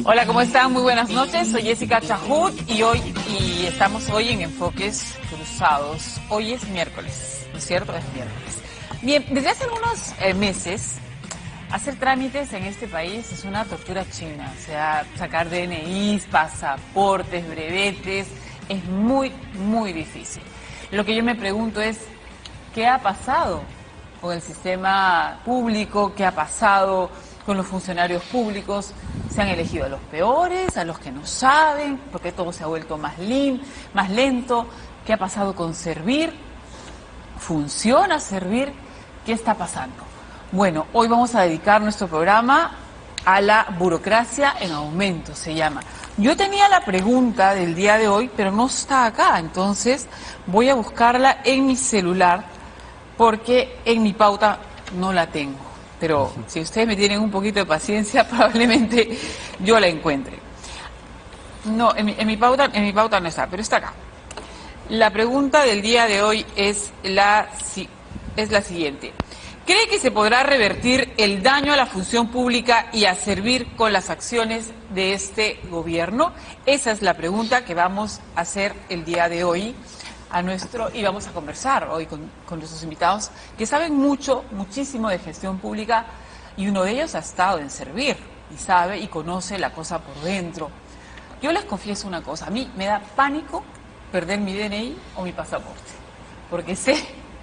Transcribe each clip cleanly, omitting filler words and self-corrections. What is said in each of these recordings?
Hola, ¿cómo están? Muy buenas noches. Soy Jessica Chahut y estamos hoy en Enfoques Cruzados. Hoy es miércoles, ¿no es cierto? Es miércoles. Bien, desde hace algunos meses, hacer trámites en este país es una tortura china. O sea, sacar DNIs, pasaportes, brevetes, es muy, muy difícil. Lo que yo me pregunto es, ¿qué ha pasado con el sistema público? ¿Qué ha pasado con los funcionarios públicos? Se han elegido a los peores, a los que no saben, porque todo se ha vuelto más lento. ¿Qué ha pasado con Servir? ¿Funciona Servir? ¿Qué está pasando? Bueno, hoy vamos a dedicar nuestro programa a la burocracia en aumento, se llama. Yo tenía la pregunta del día de hoy, pero no está acá, entonces voy a buscarla en mi celular, porque en mi pauta no la tengo. Pero si ustedes me tienen un poquito de paciencia, probablemente yo la encuentre. No, en mi pauta no está, pero está acá. La pregunta del día de hoy es la siguiente. ¿Cree que se podrá revertir el daño a la función pública y a Servir con las acciones de este gobierno? Esa es la pregunta que vamos a hacer el día de hoy y vamos a conversar hoy con nuestros invitados que saben muchísimo de gestión pública, y uno de ellos ha estado en Servir y sabe y conoce la cosa por dentro. Yo les confieso una cosa, a mí me da pánico perder mi DNI o mi pasaporte, porque sé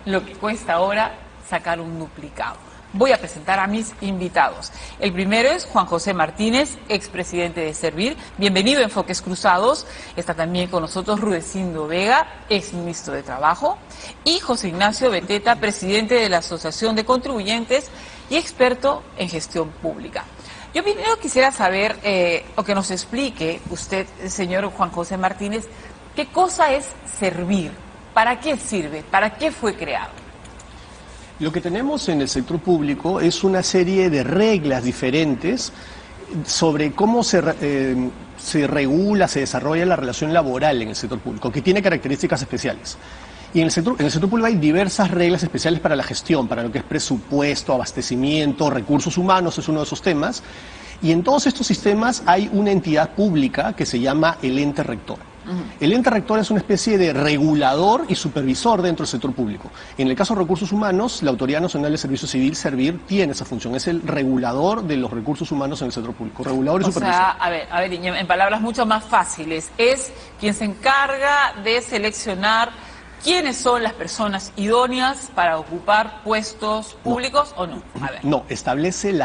lo que cuesta ahora sacar un duplicado. Voy a presentar a mis invitados. El primero es Juan José Martínez, expresidente de Servir. Bienvenido a Enfoques Cruzados. Está también con nosotros Rudecindo Vega, exministro de Trabajo. Y José Ignacio Beteta, presidente de la Asociación de Contribuyentes y experto en gestión pública. Yo primero quisiera saber, o que nos explique usted, señor Juan José Martínez, ¿qué cosa es Servir? ¿Para qué sirve? ¿Para qué fue creado? Lo que tenemos en el sector público es una serie de reglas diferentes sobre cómo se regula, se desarrolla la relación laboral en el sector público, que tiene características especiales. Y en el sector público hay diversas reglas especiales para la gestión, para lo que es presupuesto, abastecimiento, recursos humanos, es uno de esos temas. Y en todos estos sistemas hay una entidad pública que se llama el ente rector. El ente rector es una especie de regulador y supervisor dentro del sector público. En el caso de recursos humanos, la Autoridad Nacional de Servicio Civil, Servir, tiene esa función. Es el regulador de los recursos humanos en el sector público. Regulador y supervisor. O sea, a ver, en palabras mucho más fáciles, es quien se encarga de seleccionar quiénes son las personas idóneas para ocupar puestos públicos o no. A ver. No, establece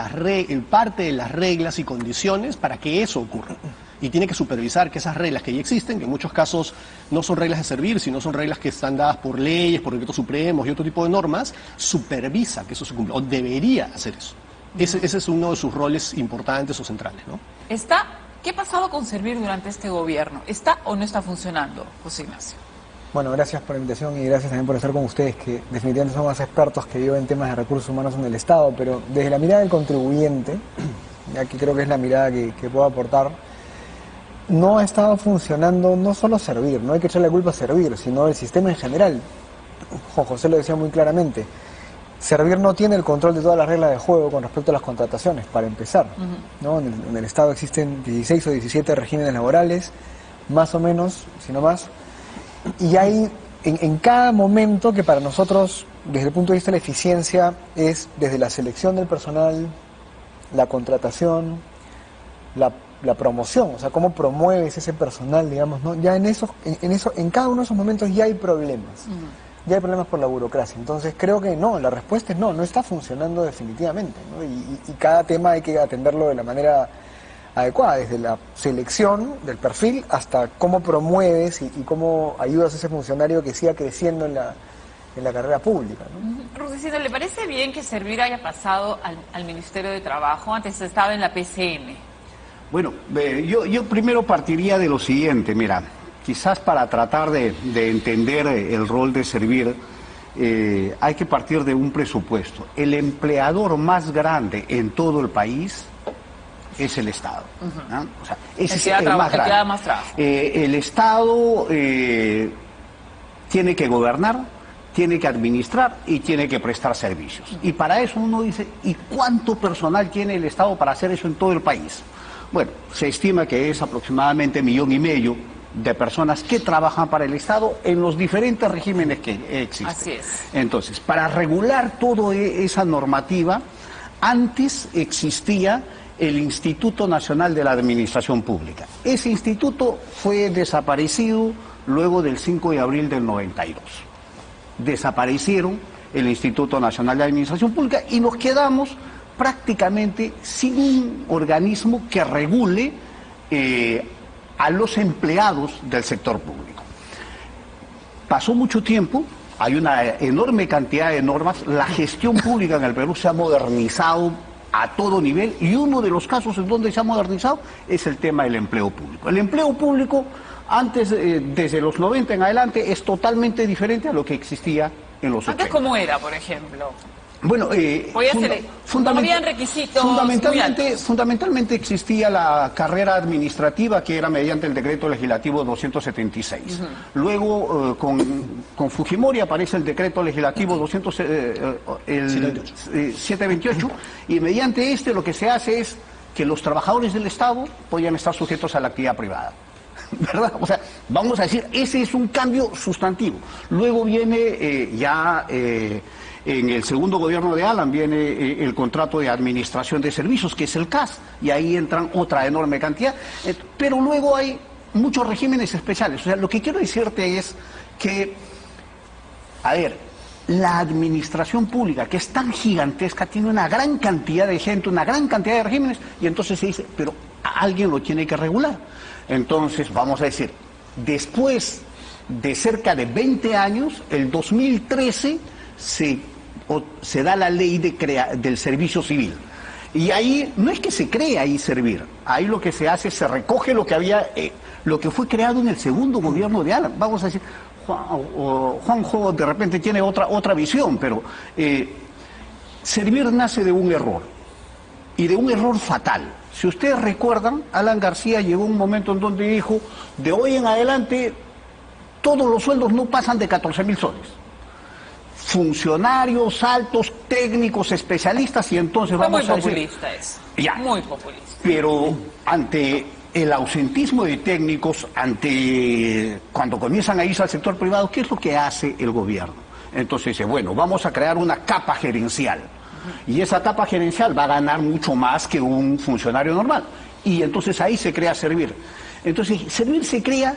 parte de las reglas y condiciones para que eso ocurra. Y tiene que supervisar que esas reglas que ya existen, que en muchos casos no son reglas de Servir, sino son reglas que están dadas por leyes, por decretos supremos y otro tipo de normas, supervisa que eso se cumpla, o debería hacer eso. Ese es uno de sus roles importantes o centrales, ¿no? ¿Qué ha pasado con Servir durante este gobierno? ¿Está o no está funcionando, José Ignacio? Bueno, gracias por la invitación y gracias también por estar con ustedes, que definitivamente son más expertos que yo en temas de recursos humanos en el Estado, pero desde la mirada del contribuyente, aquí creo que es la mirada que puedo aportar, no ha estado funcionando no solo Servir, no hay que echarle la culpa a Servir, sino el sistema en general. Juan José lo decía muy claramente, Servir no tiene el control de todas las reglas de juego con respecto a las contrataciones, para empezar, ¿no? En el Estado existen 16 o 17 regímenes laborales, más o menos, si no más, y hay en cada momento que para nosotros, desde el punto de vista de la eficiencia, es desde la selección del personal, la contratación, la promoción, o sea, cómo promueves ese personal, digamos, ¿no? Ya en cada uno de esos momentos ya hay problemas. Ya hay problemas por la burocracia. Entonces creo que no, la respuesta es no está funcionando definitivamente, ¿no? Y cada tema hay que atenderlo de la manera adecuada, desde la selección del perfil hasta cómo promueves y cómo ayudas a ese funcionario que siga creciendo en la carrera pública, ¿no? Rudecindo, ¿le parece bien que Servir haya pasado al Ministerio de Trabajo? Antes estaba en la PCM. Bueno, yo primero partiría de lo siguiente, mira, quizás para tratar de entender el rol de Servir, hay que partir de un presupuesto. El empleador más grande en todo el país es el Estado. ¿no? O sea, ese El es el más que da grande. más trabajo. El Estado tiene que gobernar, tiene que administrar y tiene que prestar servicios. Y para eso uno dice, ¿y cuánto personal tiene el Estado para hacer eso en todo el país? Bueno, se estima que es aproximadamente 1,5 millones de personas que trabajan para el Estado en los diferentes regímenes que existen. Así es. Entonces, para regular toda esa normativa, antes existía el Instituto Nacional de la Administración Pública. Ese instituto fue desaparecido luego del 5 de abril del 92. Desaparecieron el Instituto Nacional de Administración Pública y nos quedamos prácticamente sin un organismo que regule a los empleados del sector público. Pasó mucho tiempo, hay una enorme cantidad de normas, la gestión pública en el Perú se ha modernizado a todo nivel y uno de los casos en donde se ha modernizado es el tema del empleo público. El empleo público antes, desde los 90 en adelante, es totalmente diferente a lo que existía en los 80. ¿Antes cómo era, por ejemplo? Bueno, no habían requisitos fundamentalmente existía la carrera administrativa que era mediante el decreto legislativo 276. Luego, con Fujimori aparece el decreto legislativo 728 y mediante este lo que se hace es que los trabajadores del Estado podían estar sujetos a la actividad privada. ¿Verdad? O sea, vamos a decir, ese es un cambio sustantivo. Luego viene en el segundo gobierno de Alan viene el contrato de administración de servicios, que es el CAS, y ahí entran otra enorme cantidad. Pero luego hay muchos regímenes especiales. O sea, lo que quiero decirte es que, a ver, la administración pública, que es tan gigantesca, tiene una gran cantidad de gente, una gran cantidad de regímenes, y entonces se dice, pero alguien lo tiene que regular. Entonces, vamos a decir, después de cerca de 20 años, el 2013, se da la ley del servicio civil. Y ahí no es que se crea ahí servir, ahí lo que se hace es se recoge lo que había, lo que fue creado en el segundo gobierno de Alan. Vamos a decir, Juanjo de repente tiene otra visión, pero servir nace de un error, y de un error fatal. Si ustedes recuerdan, Alan García llegó un momento en donde dijo, de hoy en adelante todos los sueldos no pasan de 14.000 soles. Funcionarios, altos, técnicos, especialistas, y entonces vamos a decir... Muy populista eso. Ya. Muy populista. Pero ante el ausentismo de técnicos, cuando comienzan a irse al sector privado, ¿qué es lo que hace el gobierno? Entonces dice, bueno, vamos a crear una capa gerencial. Y esa capa gerencial va a ganar mucho más que un funcionario normal. Y entonces ahí se crea Servir. Entonces, Servir se crea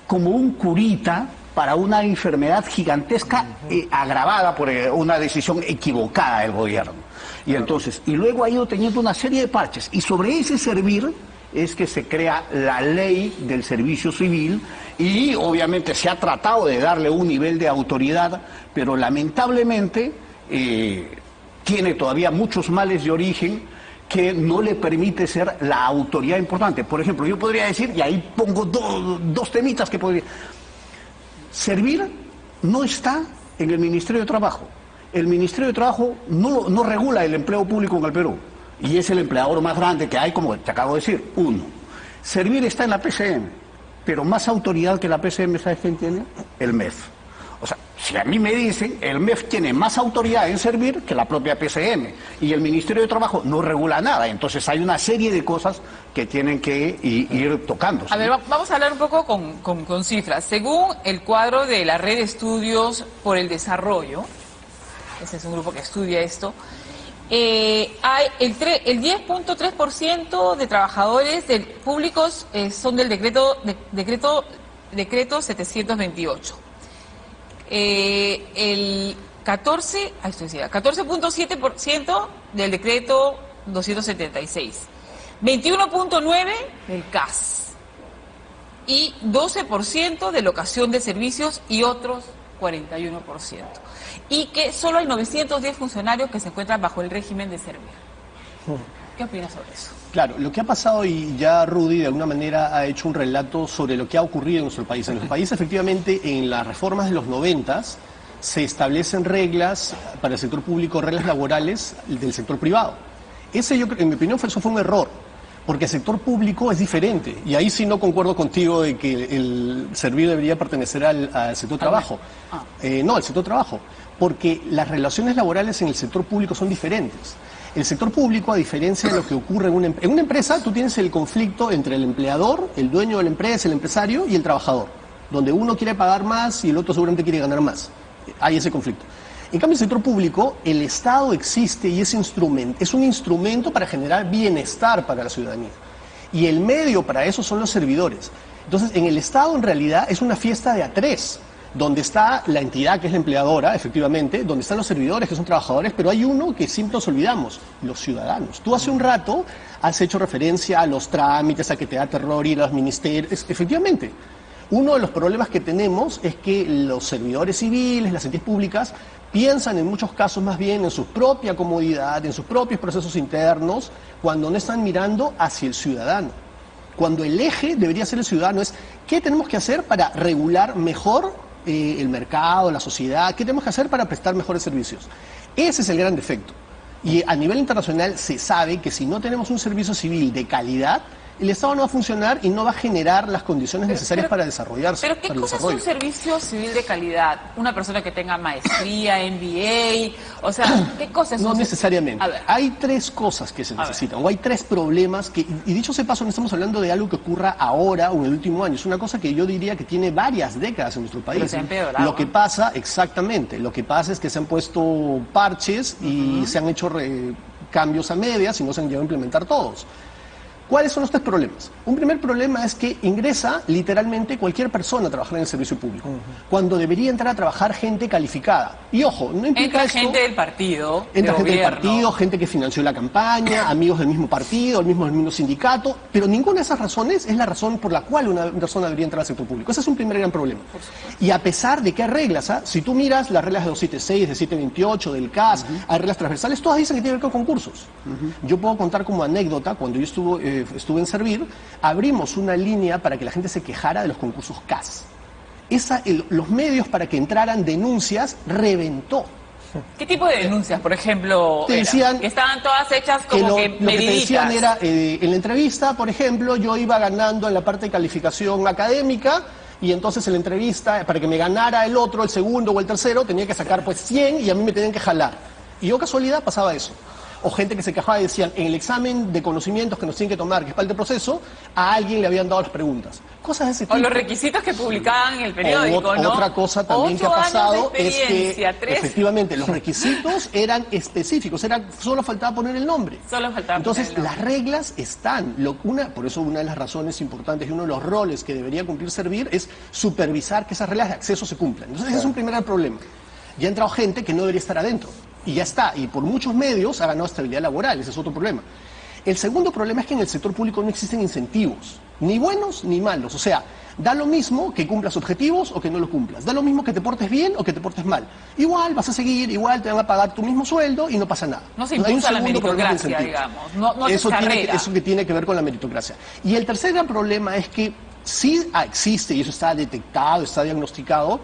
como un curita para una enfermedad gigantesca agravada por una decisión equivocada del gobierno. Y entonces, y luego ha ido teniendo una serie de parches. Y sobre ese Servir es que se crea la ley del servicio civil y obviamente se ha tratado de darle un nivel de autoridad, pero lamentablemente tiene todavía muchos males de origen que no le permite ser la autoridad importante. Por ejemplo, yo podría decir, y ahí pongo dos temitas que podría... Servir no está en el Ministerio de Trabajo. El Ministerio de Trabajo no regula el empleo público en el Perú. Y es el empleador más grande que hay, como te acabo de decir, uno. Servir está en la PCM, pero más autoridad que la PCM, ¿sabes quién tiene? El MEF. O sea, si a mí me dicen, el MEF tiene más autoridad en Servir que la propia PCM, y el Ministerio de Trabajo no regula nada. Entonces hay una serie de cosas que tienen que ir tocándose. A ver, vamos a hablar un poco con cifras. Según el cuadro de la Red de Estudios por el Desarrollo, ese es un grupo que estudia esto, hay el 10.3% de trabajadores públicos son del decreto 728. El 14.7% del decreto 276, 21.9% del CAS y 12% de locación de servicios y otros 41%. Y que solo hay 910 funcionarios que se encuentran bajo el régimen de Servir. ¿Qué opinas sobre eso? Claro, lo que ha pasado, y ya Rudy de alguna manera ha hecho un relato sobre lo que ha ocurrido en nuestro país. En nuestro país, efectivamente, en las reformas de los 90s se establecen reglas para el sector público, reglas laborales del sector privado. Ese, en mi opinión, eso fue un error, Porque el sector público es diferente. Y ahí sí no concuerdo contigo de que el servir debería pertenecer al sector trabajo. No, al sector trabajo. Porque las relaciones laborales en el sector público son diferentes. El sector público, a diferencia de lo que ocurre en una empresa, tú tienes el conflicto entre el empleador, el dueño de la empresa, el empresario y el trabajador, donde uno quiere pagar más y el otro seguramente quiere ganar más. Hay ese conflicto. En cambio, en el sector público, el Estado existe y es un instrumento para generar bienestar para la ciudadanía. Y el medio para eso son los servidores. Entonces, en el Estado, en realidad, es una fiesta de a tres, donde está la entidad, que es la empleadora, efectivamente, donde están los servidores, que son trabajadores, pero hay uno que siempre nos olvidamos, los ciudadanos. Tú hace un rato has hecho referencia a los trámites, a que te da terror ir a los ministerios. Efectivamente, uno de los problemas que tenemos es que los servidores civiles, las entidades públicas, piensan en muchos casos más bien en su propia comodidad, en sus propios procesos internos, cuando no están mirando hacia el ciudadano. Cuando el eje debería ser el ciudadano es qué tenemos que hacer para regular mejor el mercado, la sociedad, qué tenemos que hacer para prestar mejores servicios. Ese es el gran defecto. Y a nivel internacional se sabe que si no tenemos un servicio civil de calidad, el Estado no va a funcionar y no va a generar las condiciones necesarias para desarrollarse. Pero ¿qué cosa es un servicio civil de calidad? Una persona que tenga maestría, MBA, o sea, ¿qué cosa es? No necesariamente. Hay tres cosas que se necesitan, o hay tres problemas que, y dicho sea paso, no estamos hablando de algo que ocurra ahora o en el último año, es una cosa que yo diría que tiene varias décadas en nuestro país. Pero se ha empeorado. Lo que pasa, exactamente, lo que pasa es que se han puesto parches y se han hecho cambios a medias y no se han llegado a implementar todos. ¿Cuáles son los tres problemas? Un primer problema es que ingresa literalmente cualquier persona a trabajar en el servicio público, cuando debería entrar a trabajar gente calificada. Y ojo, no implica esto... gente del partido, entra gente del partido, gente que financió la campaña, amigos del mismo partido, del mismo sindicato, pero ninguna de esas razones es la razón por la cual una persona debería entrar al sector público. Ese es un primer gran problema. Y a pesar de que hay reglas, si tú miras las reglas de 276, de 728, del CAS, hay reglas transversales, todas dicen que tienen que ver con concursos. Yo puedo contar como anécdota, cuando yo estuve en Servir, abrimos una línea para que la gente se quejara de los concursos CAS. Los medios para que entraran denuncias reventó. ¿Qué tipo de denuncias, por ejemplo, te decían que estaban todas hechas como que mediditas? Lo que te decían era, en la entrevista, por ejemplo, yo iba ganando en la parte de calificación académica y entonces en la entrevista, para que me ganara el otro, el segundo o el tercero, tenía que sacar pues 100 y a mí me tenían que jalar. Y yo, casualidad, pasaba eso. O gente que se quejaba y decían, en el examen de conocimientos que nos tienen que tomar, que es parte del proceso, a alguien le habían dado las preguntas. Cosas de ese tipo. O los requisitos que publicaban en el periódico, ¿no? Otra cosa también que ha pasado es que, efectivamente, los requisitos eran específicos, solo faltaba poner el nombre. Solo faltaba Entonces, poner el nombre. las reglas están. Por eso una de las razones importantes y uno de los roles que debería cumplir Servir es supervisar que esas reglas de acceso se cumplan. Entonces, ese es un primer problema. Ya ha entrado gente que no debería estar adentro. Y ya está, y por muchos medios ha ganado estabilidad laboral, ese es otro problema. El segundo problema es que en el sector público no existen incentivos, ni buenos ni malos. O sea, da lo mismo que cumplas objetivos o que no lo cumplas. Da lo mismo que te portes bien o que te portes mal. Igual vas a seguir, igual te van a pagar tu mismo sueldo y no pasa nada. No se impulsa la meritocracia, digamos. No eso que tiene que ver con la meritocracia. Y el tercer gran problema es que sí existe, y eso está detectado, está diagnosticado,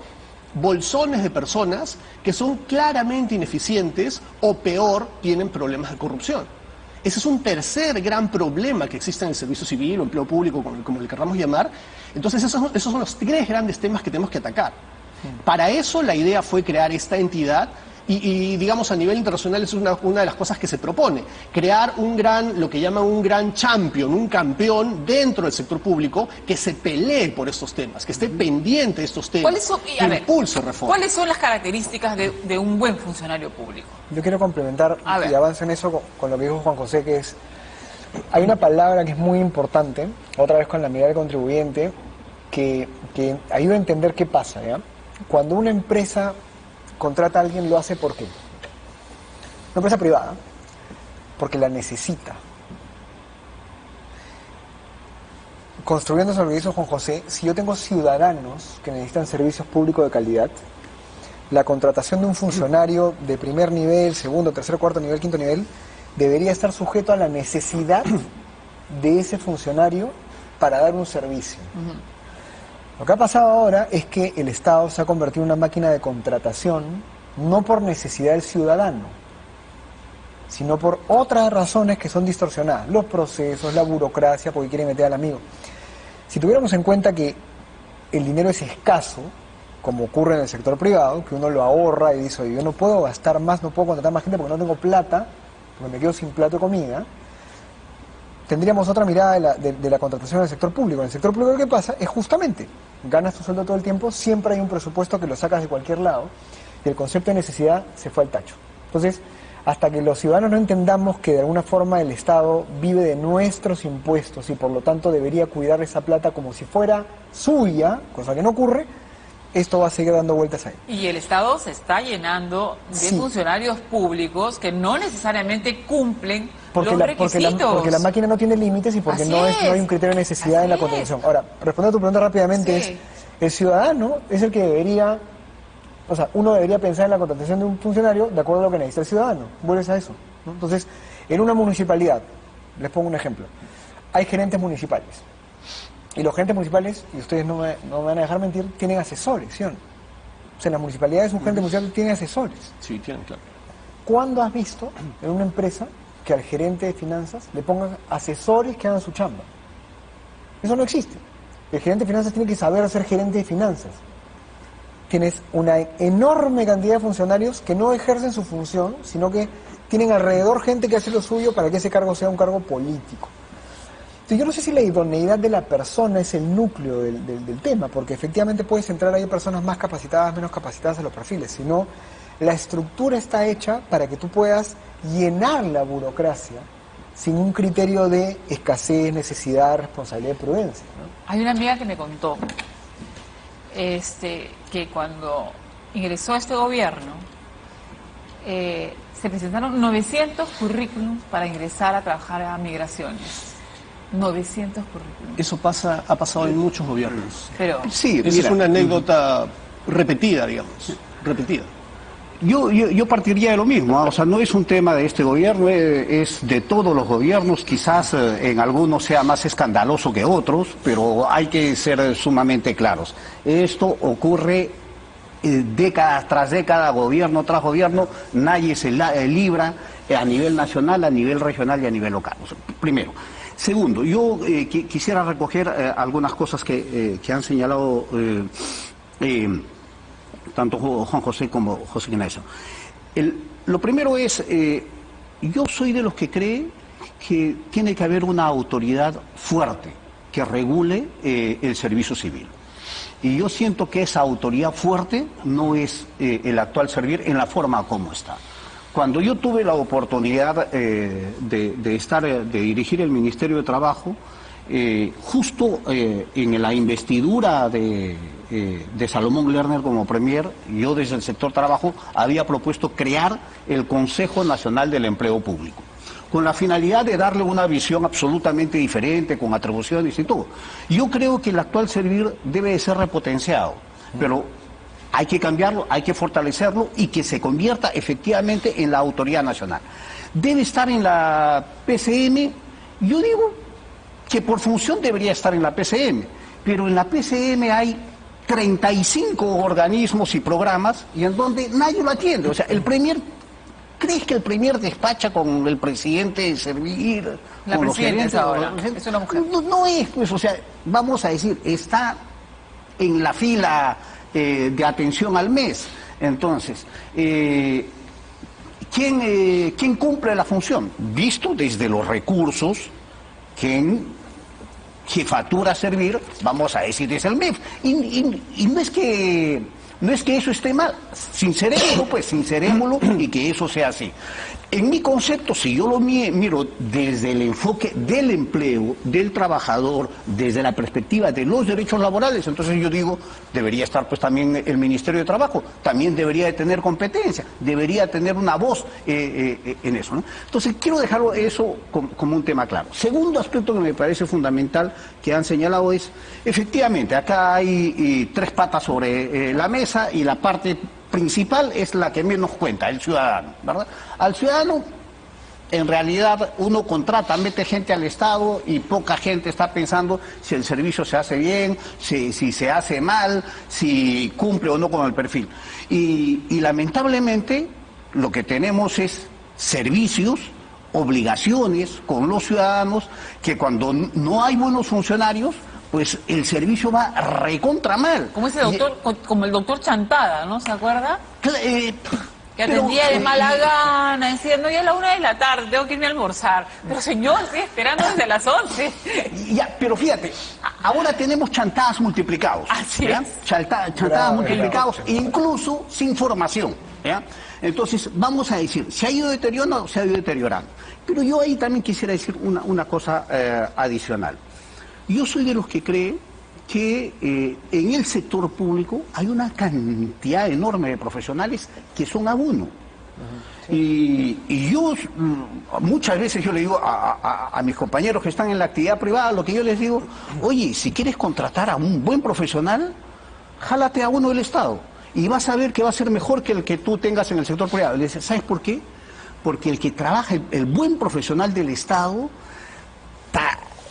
bolsones de personas que son claramente ineficientes o peor, tienen problemas de corrupción. Ese es un tercer gran problema que existe en el servicio civil o empleo público, como le queramos llamar. Entonces esos son los tres grandes temas que tenemos que atacar. Para eso la idea fue crear esta entidad y digamos a nivel internacional es una de las cosas que se propone, crear lo que llaman un gran champion, un campeón dentro del sector público que se pelee por estos temas, que esté pendiente de estos temas, que impulse reformas. ¿Cuáles son las características de un buen funcionario público? Yo quiero complementar y avanzo en eso con lo que dijo Juan José, que es, hay una palabra que es muy importante, otra vez con la mirada del contribuyente, que ayuda a entender qué pasa, ¿ya? Cuando una empresa contrata a alguien, lo hace ¿por qué? Una empresa privada, porque la necesita. Construyendo sobre lo que hizo Juan José, si yo tengo ciudadanos que necesitan servicios públicos de calidad, la contratación de un funcionario de primer nivel, segundo, tercer, cuarto nivel, quinto nivel, debería estar sujeto a la necesidad de ese funcionario para dar un servicio. Lo que ha pasado ahora es que el Estado se ha convertido en una máquina de contratación, no por necesidad del ciudadano, sino por otras razones que son distorsionadas, los procesos, la burocracia, porque quieren meter al amigo. Si tuviéramos en cuenta que el dinero es escaso, como ocurre en el sector privado, que uno lo ahorra y dice, oye, yo no puedo gastar más, no puedo contratar más gente porque no tengo plata, porque me quedo sin plato de comida, tendríamos otra mirada de la contratación del sector público. En el sector público lo que pasa es justamente, ganas tu sueldo todo el tiempo, siempre hay un presupuesto que lo sacas de cualquier lado, y el concepto de necesidad se fue al tacho. Entonces, hasta que los ciudadanos no entendamos que de alguna forma el Estado vive de nuestros impuestos y por lo tanto debería cuidar esa plata como si fuera suya, cosa que no ocurre, esto va a seguir dando vueltas ahí. Y el Estado se está llenando de Sí. funcionarios públicos que no necesariamente cumplen Porque los la, requisitos. porque la máquina no tiene límites y porque Así no es. hay un criterio de necesidad Así en la es. contratación. Ahora, respondiendo a tu pregunta rápidamente, Sí. es el ciudadano es el que debería, o sea, uno debería pensar en la contratación de un funcionario de acuerdo a lo que necesita el ciudadano. Vuelves a eso, ¿no? Entonces, en una municipalidad, les pongo un ejemplo, hay gerentes municipales. Y los gerentes municipales, y ustedes no me van a dejar mentir, tienen asesores, ¿sí o no? O sea, en las municipalidades un gerente municipal tiene asesores. Sí, tienen, claro. ¿Cuándo has visto en una empresa que al gerente de finanzas le pongan asesores que hagan su chamba? Eso no existe. El gerente de finanzas tiene que saber ser gerente de finanzas. Tienes una enorme cantidad de funcionarios que no ejercen su función, sino que tienen alrededor gente que hace lo suyo para que ese cargo sea un cargo político. Entonces, yo no sé si la idoneidad de la persona es el núcleo del tema, porque efectivamente puedes entrar ahí personas más capacitadas, menos capacitadas en los perfiles, sino la estructura está hecha para que tú puedas llenar la burocracia sin un criterio de escasez, necesidad, responsabilidad y prudencia, ¿no? Hay una amiga que me contó que cuando ingresó a este gobierno se presentaron 900 currículums para ingresar a trabajar a migraciones. 900 currículums. Eso ha pasado en muchos gobiernos. Pero Sí, Esa mira, es una anécdota repetida, digamos, repetida. Yo partiría de lo mismo, ¿ah? O sea, no es un tema de este gobierno, es de todos los gobiernos, quizás en algunos sea más escandaloso que otros, pero hay que ser sumamente claros. Esto ocurre década tras década, gobierno tras gobierno, nadie se libra a nivel nacional, a nivel regional y a nivel local. O sea, primero. Segundo, yo quisiera recoger algunas cosas que han señalado tanto Juan José como José Ignacio. Lo primero es, yo soy de los que cree que tiene que haber una autoridad fuerte que regule el servicio civil. Y yo siento que esa autoridad fuerte no es el actual servir en la forma como está. Cuando yo tuve la oportunidad de dirigir el Ministerio de Trabajo, justo en la investidura de Salomón Lerner como premier, yo desde el sector trabajo había propuesto crear el Consejo Nacional del Empleo Público, con la finalidad de darle una visión absolutamente diferente, con atribuciones y todo. Yo creo que el actual servir debe de ser repotenciado, pero hay que cambiarlo, hay que fortalecerlo y que se convierta efectivamente en la autoridad nacional. Debe estar en la PCM, yo digo que por función debería estar en la PCM, pero en la PCM hay 35 organismos y programas y en donde nadie lo atiende. O sea, el premier, ¿crees que el premier despacha con el presidente de servir? La con los presidenta gerentes? es ahora, es una mujer. No es, pues, o sea, vamos a decir, está en la fila de atención al mes. Entonces, ¿quién cumple la función? Visto desde los recursos que en jefatura servir, vamos a decir, es el MEF. Y no es que eso esté mal, sincerémoslo, pues, sincerémoslo y que eso sea así. En mi concepto, si yo lo miro desde el enfoque del empleo, del trabajador, desde la perspectiva de los derechos laborales, entonces yo digo, debería estar pues también el Ministerio de Trabajo, también debería de tener competencia, debería tener una voz en eso, ¿no? Entonces quiero dejarlo eso como un tema claro. Segundo aspecto que me parece fundamental que han señalado es, efectivamente, acá hay tres patas sobre la mesa y la parte principal es la que menos cuenta, el ciudadano, ¿verdad? Al ciudadano, en realidad, uno contrata, mete gente al Estado y poca gente está pensando si el servicio se hace bien, si se hace mal, si cumple o no con el perfil. Y lamentablemente, lo que tenemos es servicios, obligaciones con los ciudadanos, que cuando no hay buenos funcionarios, pues el servicio va recontra mal. Como ese doctor, como el doctor Chantada, ¿no? ¿Se acuerda? Que atendía de mala gana, decía, no, ya es la 1 de la tarde, tengo que irme a almorzar. Pero señor, estoy esperando desde las 11. Ya, pero fíjate, ahora tenemos chantadas multiplicados. Así ¿ya? es. Chantadas multiplicados, incluso sin formación. ¿Ya? Entonces, vamos a decir, ¿se ha ido deteriorando o se ha ido deteriorando? Pero yo ahí también quisiera decir una cosa adicional. Yo soy de los que cree que en el sector público hay una cantidad enorme de profesionales que son abono. Y yo muchas veces yo le digo a mis compañeros que están en la actividad privada, lo que yo les digo, oye, si quieres contratar a un buen profesional, jálate a uno del Estado y vas a ver que va a ser mejor que el que tú tengas en el sector privado. Le dice, ¿sabes por qué? Porque el que trabaja, el buen profesional del Estado,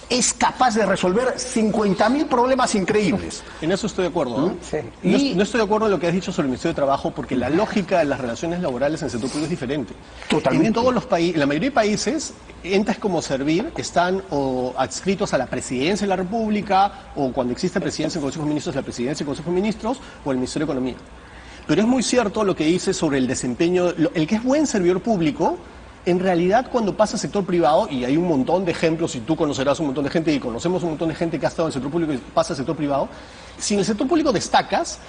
es capaz de resolver 50.000 problemas increíbles. En eso estoy de acuerdo, ¿no? Sí. No estoy de acuerdo en lo que has dicho sobre el Ministerio de Trabajo, porque la lógica de las relaciones laborales en el sector público es diferente. Totalmente. En todos los países, en la mayoría de países, entes como Servir están o adscritos a la Presidencia de la República, o cuando existe Presidencia y Consejo de Ministros, la Presidencia y Consejo de Ministros, o el Ministerio de Economía. Pero es muy cierto lo que dice sobre el desempeño, el que es buen servidor público. En realidad, cuando pasa al sector privado, y hay un montón de ejemplos, y tú conocerás un montón de gente, y conocemos un montón de gente que ha estado en el sector público y pasa al sector privado, si en el sector público destacas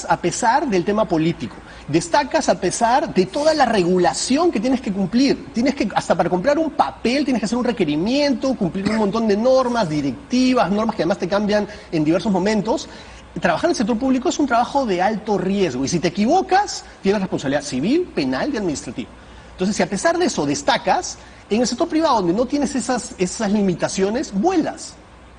a pesar del tema político, destacas a pesar de toda la regulación que tienes que cumplir. Tienes que, hasta para comprar un papel, tienes que hacer un requerimiento, cumplir un montón de normas, directivas, normas que además te cambian en diversos momentos. Trabajar en el sector público es un trabajo de alto riesgo, y si te equivocas, tienes responsabilidad civil, penal y administrativa. Entonces, si a pesar de eso destacas, en el sector privado, donde no tienes esas limitaciones, vuelas.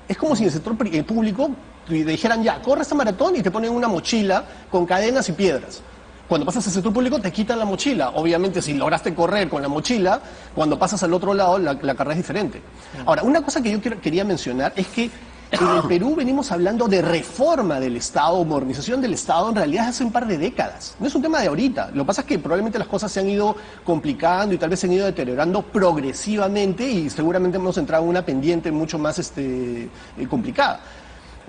Es como si en el sector público te dijeran, ya, corre esta maratón y te ponen una mochila con cadenas y piedras. Cuando pasas al sector público te quitan la mochila. Obviamente, si lograste correr con la mochila, cuando pasas al otro lado, la carrera es diferente. Ahora, una cosa que yo quería mencionar es que en el Perú venimos hablando de reforma del Estado, modernización del Estado, en realidad hace un par de décadas. No es un tema de ahorita. Lo que pasa es que probablemente las cosas se han ido complicando y tal vez se han ido deteriorando progresivamente, y seguramente hemos entrado en una pendiente mucho más complicada.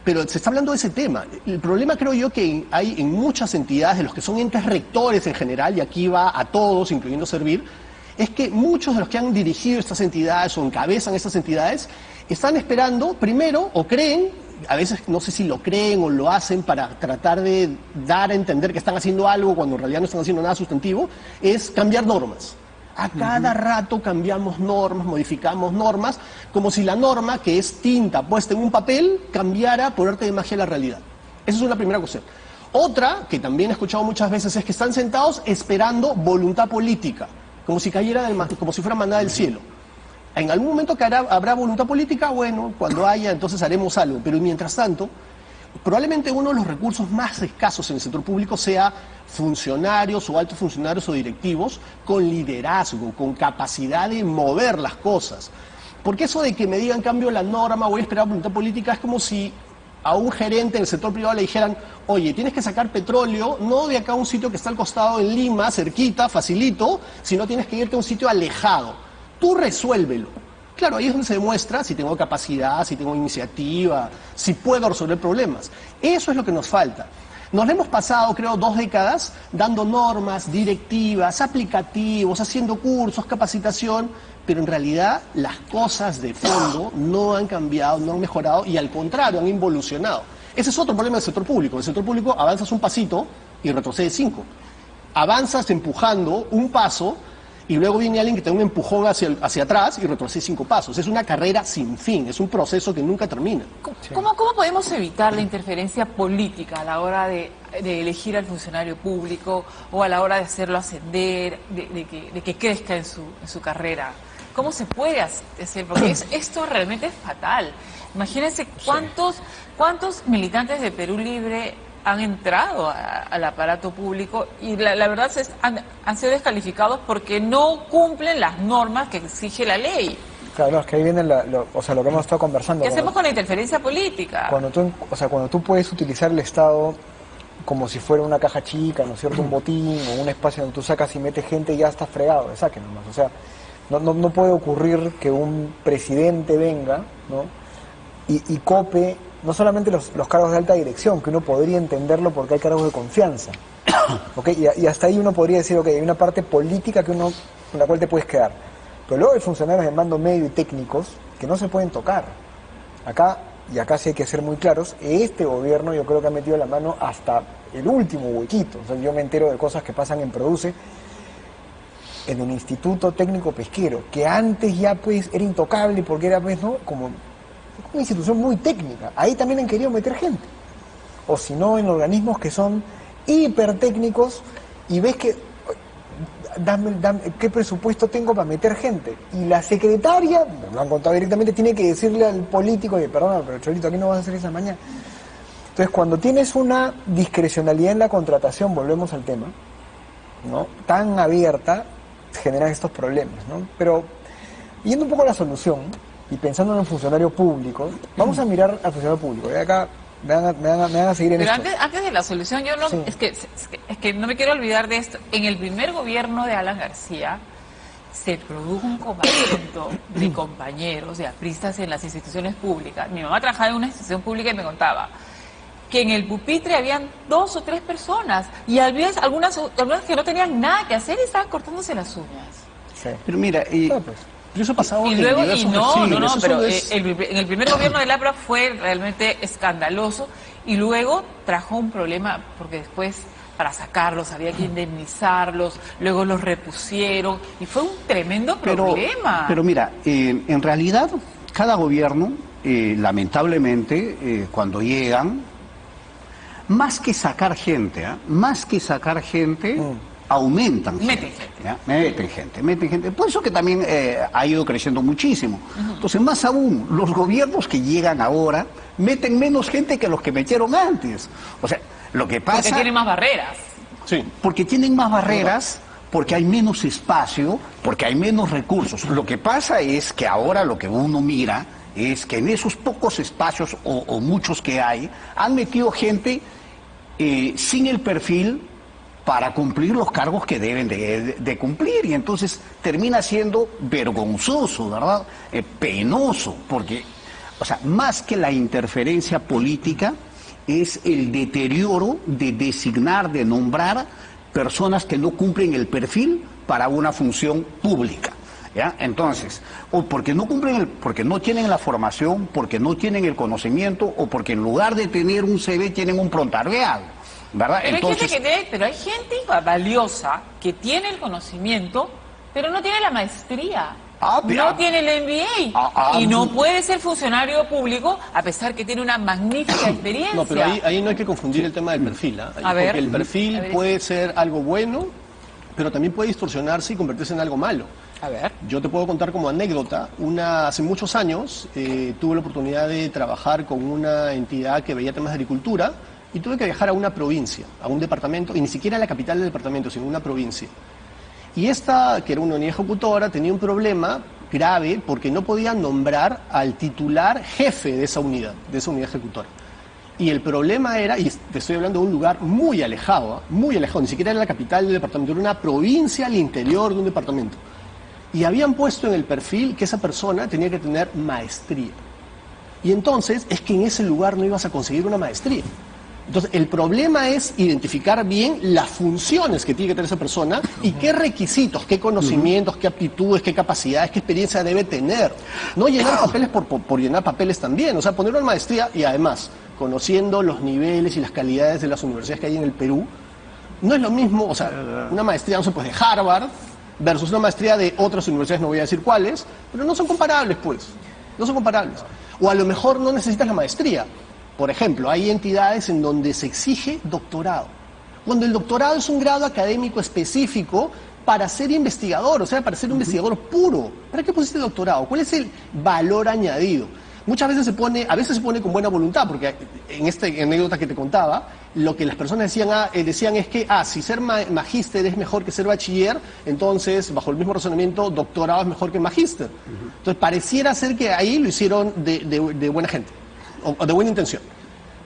Pero se está hablando de ese tema. El problema, creo yo, que hay en muchas entidades, de los que son entes rectores en general, y aquí va a todos, incluyendo Servir, es que muchos de los que han dirigido estas entidades o encabezan estas entidades están esperando, primero, o creen, a veces no sé si lo creen o lo hacen para tratar de dar a entender que están haciendo algo cuando en realidad no están haciendo nada sustantivo, es cambiar normas. A cada rato cambiamos normas, modificamos normas, como si la norma, que es tinta puesta en un papel, cambiara por arte de magia la realidad. Esa es una primera cuestión. Otra, que también he escuchado muchas veces, es que están sentados esperando voluntad política, como si cayera como si fuera manada del cielo. En algún momento que habrá voluntad política, bueno, cuando haya, entonces haremos algo. Pero mientras tanto, probablemente uno de los recursos más escasos en el sector público sea funcionarios o altos funcionarios o directivos con liderazgo, con capacidad de mover las cosas. Porque eso de que me digan cambio la norma, voy a esperar voluntad política, es como si a un gerente en el sector privado le dijeran, oye, tienes que sacar petróleo, no de acá a un sitio que está al costado en Lima, cerquita, facilito, sino tienes que irte a un sitio alejado. Tú resuélvelo. Claro, ahí es donde se demuestra si tengo capacidad, si tengo iniciativa, si puedo resolver problemas. Eso es lo que nos falta. Nos hemos pasado, creo, 2 décadas dando normas, directivas, aplicativos, haciendo cursos, capacitación, pero en realidad las cosas de fondo no han cambiado, no han mejorado y al contrario, han involucionado. Ese es otro problema del sector público. En el sector público avanzas un pasito y retrocedes 5. Avanzas empujando un paso y luego viene alguien que te da un empujón hacia atrás y retrocede 5 pasos. Es una carrera sin fin, es un proceso que nunca termina. ¿Cómo podemos evitar la interferencia política a la hora de elegir al funcionario público o a la hora de hacerlo ascender, de que crezca en su carrera? ¿Cómo se puede hacer? Porque esto realmente es fatal. Imagínense cuántos militantes de Perú Libre han entrado al aparato público y la verdad han sido descalificados porque no cumplen las normas que exige la ley. Claro, es que ahí viene lo que hemos estado conversando. ¿Qué hacemos con la interferencia política? Cuando tú puedes utilizar el Estado como si fuera una caja chica, ¿no es cierto? Un botín o un espacio donde tú sacas y metes gente y ya estás fregado, de saque nomás. O sea, no puede ocurrir que un presidente venga, ¿no? y cope no solamente los cargos de alta dirección, que uno podría entenderlo porque hay cargos de confianza. ¿Okay? Y hasta ahí uno podría decir, ok, hay una parte política con la cual te puedes quedar. Pero luego hay funcionarios de mando medio y técnicos que no se pueden tocar. Acá sí hay que ser muy claros, este gobierno yo creo que ha metido la mano hasta el último huequito. O sea, yo me entero de cosas que pasan en Produce, en el Instituto Técnico Pesquero, que antes ya pues era intocable porque era pues, ¿no? como una institución muy técnica. Ahí también han querido meter gente. O si no, en organismos que son hipertécnicos y ves que dame qué presupuesto tengo para meter gente. Y la secretaria, me lo han contado directamente, tiene que decirle al político, perdona, pero Cholito, aquí no vas a hacer esa mañana. Entonces, cuando tienes una discrecionalidad en la contratación, volvemos al tema, ¿no? Tan abierta, generan estos problemas, ¿no? Pero, yendo un poco a la solución, y pensando en un funcionario público, vamos a mirar al funcionario público. Y acá me van a seguir en pero esto. antes de la solución, yo no, Sí. es que no me quiero olvidar de esto. En el primer gobierno de Alan García se produjo un comportamiento de compañeros, de apristas en las instituciones públicas. Mi mamá trabajaba en una institución pública y me contaba que en el pupitre habían 2 o 3 personas y había algunas que no tenían nada que hacer y estaban cortándose las uñas. Sí. Pero mira, Pues, Pero eso ha pasado Y en luego, diversos no, regímenes, eso pero es- en el primer gobierno del APRA fue realmente escandaloso y luego trajo un problema porque después para sacarlos había que indemnizarlos, luego los repusieron y fue un tremendo problema. Pero mira, en realidad cada gobierno, lamentablemente, cuando llegan, más que sacar gente, aumentan Meten gente. gente. ¿Ya? Meten gente. Por eso que también ha ido creciendo muchísimo. Entonces, más aún, los gobiernos que llegan ahora meten menos gente que los que metieron antes. O sea, lo que pasa... Porque tiene más barreras. Sí. Porque tienen más barreras, porque hay menos espacio, porque hay menos recursos. Lo que pasa es que ahora lo que uno mira es que en esos pocos espacios o muchos que hay, han metido gente sin el perfil para cumplir los cargos que deben de cumplir. Y entonces termina siendo vergonzoso, ¿verdad? Penoso, porque, o sea, más que la interferencia política, es el deterioro de designar, de nombrar personas que no cumplen el perfil para una función pública. ¿Ya? Entonces, o porque no cumplen porque no tienen la formación, porque no tienen el conocimiento, o porque en lugar de tener un CV tienen un prontuariado, ¿verdad? Pero Entonces, hay gente valiosa que tiene el conocimiento, pero no tiene la maestría. No tiene el MBA y no puede ser funcionario público a pesar que tiene una magnífica experiencia. No, pero ahí no hay que confundir el tema del perfil, ¿ah? A ver. Porque el perfil A ver. puede ser algo bueno, pero también puede distorsionarse y convertirse en algo malo. A ver. Yo te puedo contar como anécdota, hace muchos años tuve la oportunidad de trabajar con una entidad que veía temas de agricultura y tuve que viajar a una provincia, a un departamento, y ni siquiera a la capital del departamento, sino una provincia. Y esta, que era una unidad ejecutora, tenía un problema grave porque no podía nombrar al titular jefe de esa unidad ejecutora. Y el problema era, y te estoy hablando de un lugar muy alejado, ni siquiera era la capital del departamento, era una provincia al interior de un departamento. Y habían puesto en el perfil que esa persona tenía que tener maestría. Y entonces es que en ese lugar no ibas a conseguir una maestría. Entonces, el problema es identificar bien las funciones que tiene que tener esa persona y qué requisitos, qué conocimientos, qué aptitudes, qué capacidades, qué experiencia debe tener. No llenar papeles por llenar papeles también. O sea, poner una maestría y además, conociendo los niveles y las calidades de las universidades que hay en el Perú, no es lo mismo, o sea, una maestría, no sé, pues de Harvard versus una maestría de otras universidades, no voy a decir cuáles, pero no son comparables, pues. No son comparables. O a lo mejor no necesitas la maestría. Por ejemplo, hay entidades en donde se exige doctorado. Cuando el doctorado es un grado académico específico para ser investigador, o sea, para ser un investigador puro. ¿Para qué pusiste doctorado? ¿Cuál es el valor añadido? Muchas veces a veces se pone con buena voluntad, porque en esta anécdota que te contaba, lo que las personas decían es que, si ser magíster es mejor que ser bachiller, entonces, bajo el mismo razonamiento, doctorado es mejor que magíster. Entonces, pareciera ser que ahí lo hicieron de buena gente, o de buena intención.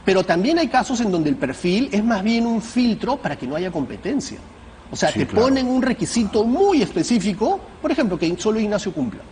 Pero también hay casos en donde el perfil es más bien un filtro para que no haya competencia. O sea, Sí, te claro. ponen un requisito muy específico, por ejemplo, que solo Ignacio cumpla.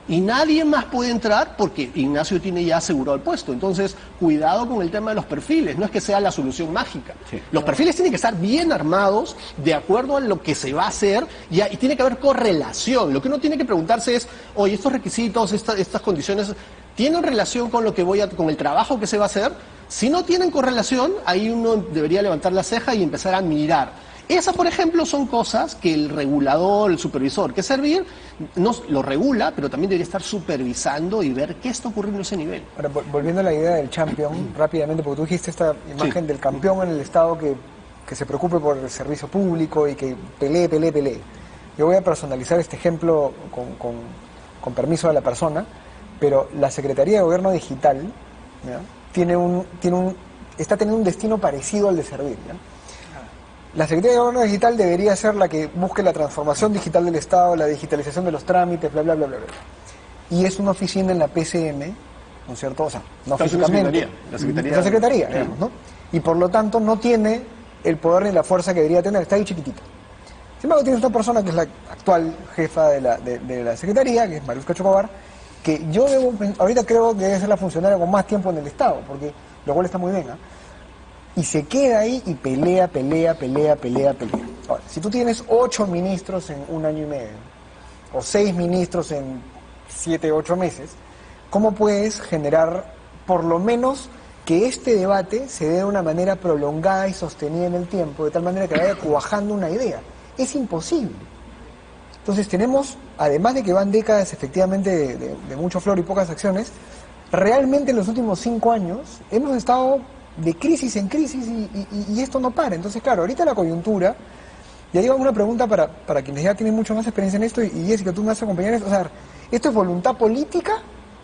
Y nadie más puede entrar porque Ignacio tiene ya asegurado el puesto. Entonces, cuidado con el tema de los perfiles, no es que sea la solución mágica. Sí. Los perfiles tienen que estar bien armados, de acuerdo a lo que se va a hacer, y tiene que haber correlación. Lo que uno tiene que preguntarse es, oye, estos requisitos, estas condiciones, ¿tienen relación con lo que con el trabajo que se va a hacer? Si no tienen correlación, ahí uno debería levantar la ceja y empezar a mirar. Esas, por ejemplo, son cosas que el regulador, el supervisor, que servir, no, lo regula, pero también debería estar supervisando y ver qué está ocurriendo en ese nivel. Ahora, volviendo a la idea del champion, rápidamente, porque tú dijiste esta imagen del campeón en el Estado que se preocupe por el servicio público y que pelee. Yo voy a personalizar este ejemplo con permiso de la persona, pero la Secretaría de Gobierno Digital, ¿ya?, está teniendo un destino parecido al de servir, ¿ya? La Secretaría de Gobierno Digital debería ser la que busque la transformación digital del Estado, la digitalización de los trámites, bla. Y es una oficina en la PCM, ¿no es cierto? O sea, no Está en físicamente. La Secretaría, digamos, ¿no? Y por lo tanto no tiene el poder ni la fuerza que debería tener, está ahí chiquitita. Sin embargo, tienes una persona que es la actual jefa de la Secretaría, que es Mariusca Chocobar, que ahorita creo que debe ser la funcionaria con más tiempo en el Estado, porque lo cual está muy bien, ¿ah? Y se queda ahí y pelea. Ahora, si tú tienes 8 ministros en un año y medio, o 6 ministros en 7, 8 meses, ¿cómo puedes generar, por lo menos, que este debate se dé de una manera prolongada y sostenida en el tiempo, de tal manera que vaya cuajando una idea? Es imposible. Entonces tenemos, además de que van décadas efectivamente de mucho flor y pocas acciones, realmente en los últimos 5 años hemos estado de crisis en crisis y esto no para. Entonces, claro, ahorita la coyuntura, y ahí va una pregunta para quienes ya tienen mucho más experiencia en esto, y Jessica, tú me vas a acompañar en esto. O sea, ¿esto es voluntad política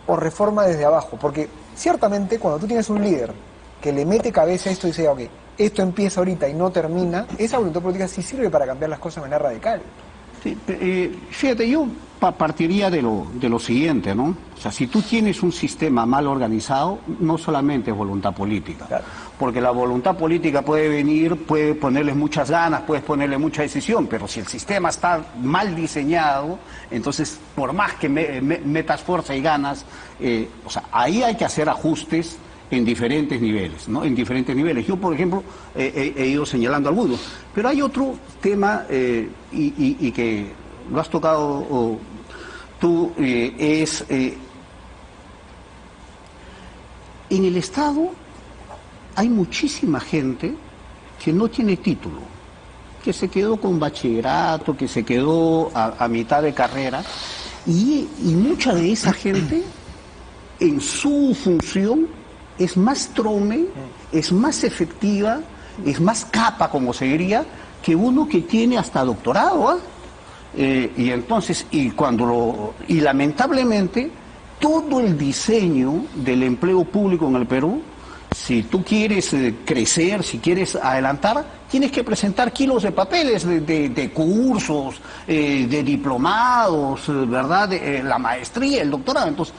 o reforma desde abajo? Porque ciertamente cuando tú tienes un líder que le mete cabeza a esto y dice, ok, esto empieza ahorita y no termina, esa voluntad política sí sirve para cambiar las cosas de manera radical. Sí, fíjate, yo partiría de lo siguiente, ¿no? O sea, si tú tienes un sistema mal organizado, no solamente es voluntad política. Claro. Porque la voluntad política puede venir, puede ponerle muchas ganas, puedes ponerle mucha decisión, pero si el sistema está mal diseñado, entonces, por más que metas fuerza y ganas, o sea, ahí hay que hacer ajustes en diferentes niveles, ¿no? En diferentes niveles. Yo, por ejemplo, he ido señalando algunos, pero hay otro tema y que lo has tocado tú, es en el Estado hay muchísima gente que no tiene título, que se quedó con bachillerato, que se quedó a mitad de carrera, y mucha de esa gente en su función es más trome, es más efectiva, es más capa, como se diría, que uno que tiene hasta doctorado, ¿ah? Y entonces, y lamentablemente, todo el diseño del empleo público en el Perú, si tú quieres crecer, si quieres adelantar, tienes que presentar kilos de papeles de cursos, de diplomados, ¿verdad? La maestría, el doctorado. Entonces,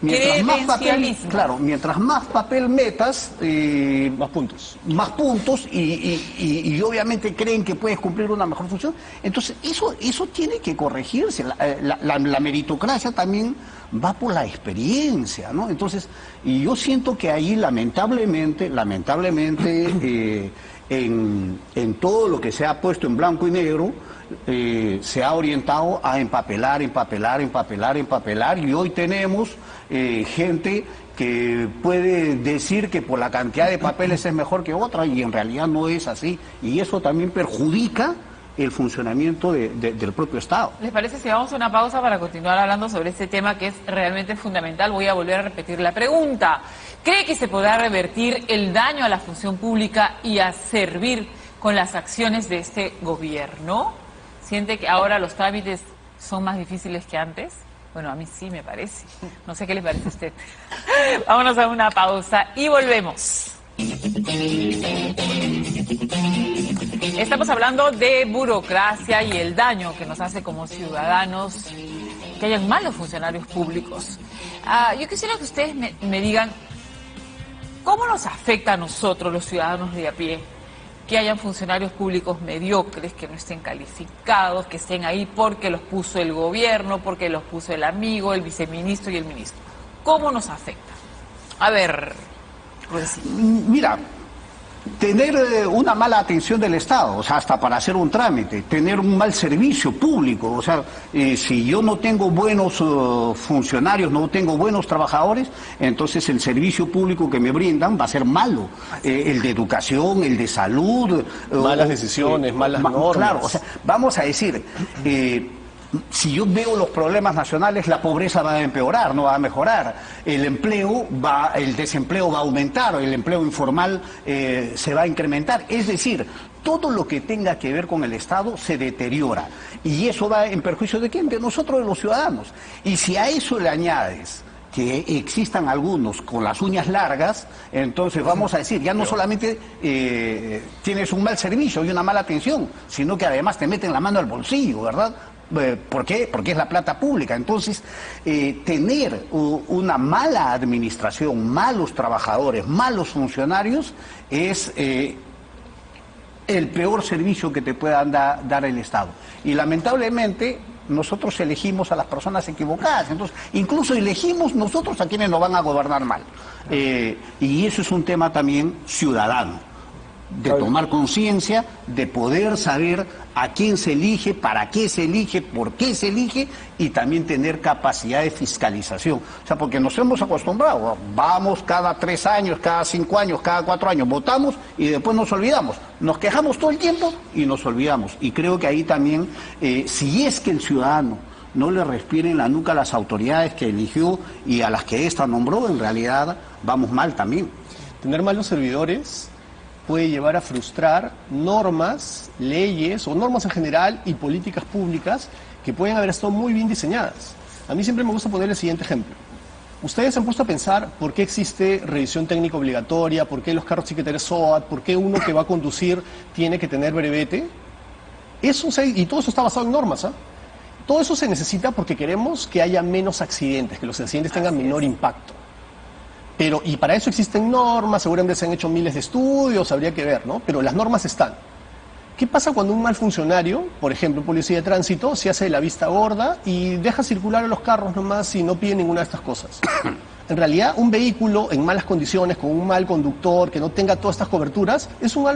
mientras más papel metas, más puntos y obviamente creen que puedes cumplir una mejor función. Entonces, eso tiene que corregirse. La meritocracia también va por la experiencia, ¿no? Entonces, y yo siento que ahí lamentablemente, en todo lo que se ha puesto en blanco y negro, se ha orientado a empapelar, y hoy tenemos gente que puede decir que por la cantidad de papeles es mejor que otra, y en realidad no es así, y eso también perjudica el funcionamiento del propio Estado. ¿Les parece si vamos a una pausa para continuar hablando sobre este tema que es realmente fundamental? Voy a volver a repetir la pregunta. ¿Cree que se podrá revertir el daño a la función pública y a servir con las acciones de este gobierno? ¿Siente que ahora los trámites son más difíciles que antes? Bueno, a mí sí me parece. No sé qué le parece a usted. Vámonos a una pausa y volvemos. Estamos hablando de burocracia y el daño que nos hace como ciudadanos que hayan malos funcionarios públicos. Yo quisiera que ustedes me digan ¿Cómo nos afecta a nosotros, los ciudadanos de a pie, que hayan funcionarios públicos mediocres, que no estén calificados, que estén ahí porque los puso el gobierno, porque los puso el amigo, el viceministro y el ministro? ¿Cómo nos afecta? A ver, Rudecindo. Mira, tener una mala atención del Estado, o sea, hasta para hacer un trámite, tener un mal servicio público, o sea, si yo no tengo buenos funcionarios, no tengo buenos trabajadores, entonces el servicio público que me brindan va a ser malo, el de educación, el de salud. Malas decisiones, malas normas. Claro, o sea, vamos a decir, si yo veo los problemas nacionales, la pobreza va a empeorar, no va a mejorar. El desempleo va a aumentar, el empleo informal se va a incrementar. Es decir, todo lo que tenga que ver con el Estado se deteriora. Y eso va en perjuicio ¿de quién? De nosotros, de los ciudadanos. Y si a eso le añades que existan algunos con las uñas largas, entonces vamos a decir, ya no solamente tienes un mal servicio y una mala atención, sino que además te meten la mano al bolsillo, ¿verdad? ¿Por qué? Porque es la plata pública. Entonces, tener una mala administración, malos trabajadores, malos funcionarios, es el peor servicio que te pueda dar el Estado. Y lamentablemente, nosotros elegimos a las personas equivocadas. Entonces, incluso elegimos nosotros a quienes nos van a gobernar mal. Y eso es un tema también ciudadano, de tomar conciencia, de poder saber a quién se elige, para qué se elige, por qué se elige, y también tener capacidad de fiscalización. O sea, porque nos hemos acostumbrado, vamos cada 3 años, cada 5 años, cada 4 años, votamos y después nos olvidamos. Nos quejamos todo el tiempo y nos olvidamos. Y creo que ahí también, si es que el ciudadano no le respira en la nuca a las autoridades que eligió y a las que ésta nombró, en realidad vamos mal también. Tener malos servidores puede llevar a frustrar normas, leyes o normas en general y políticas públicas que pueden haber estado muy bien diseñadas. A mí siempre me gusta poner el siguiente ejemplo. Ustedes se han puesto a pensar por qué existe revisión técnica obligatoria, por qué los carros tienen que tener SOAT, por qué uno que va a conducir tiene que tener brevete. Y todo eso está basado en normas, ¿ah? Todo eso se necesita porque queremos que haya menos accidentes, que los accidentes tengan menor impacto. Y para eso existen normas, seguramente se han hecho miles de estudios, habría que ver, ¿no? Pero las normas están. ¿Qué pasa cuando un mal funcionario, por ejemplo, un policía de tránsito, se hace de la vista gorda y deja circular a los carros nomás y no pide ninguna de estas cosas? En realidad, un vehículo en malas condiciones, con un mal conductor, que no tenga todas estas coberturas, es un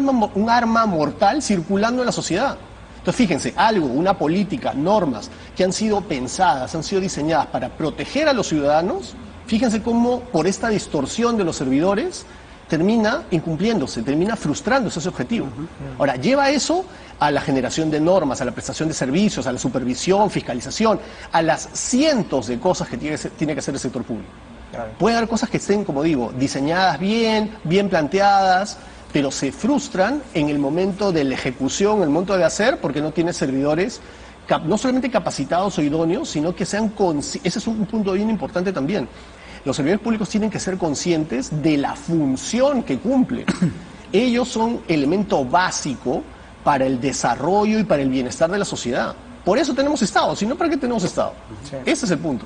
arma mortal circulando en la sociedad. Entonces, fíjense, una política, normas que han sido pensadas, han sido diseñadas para proteger a los ciudadanos. Fíjense cómo por esta distorsión de los servidores termina incumpliéndose, termina frustrándose ese objetivo. Ahora, lleva eso a la generación de normas, a la prestación de servicios, a la supervisión, fiscalización, a las cientos de cosas que tiene que hacer el sector público. Claro. Pueden haber cosas que estén, como digo, diseñadas bien planteadas, pero se frustran en el momento de la ejecución, en el momento de hacer, porque no tiene servidores no solamente capacitados o idóneos, sino que sean ese es un punto bien importante también. Los servidores públicos tienen que ser conscientes de la función que cumplen. Ellos son elemento básico para el desarrollo y para el bienestar de la sociedad. Por eso tenemos Estado, si no, ¿para qué tenemos Estado? Sí. Ese es el punto.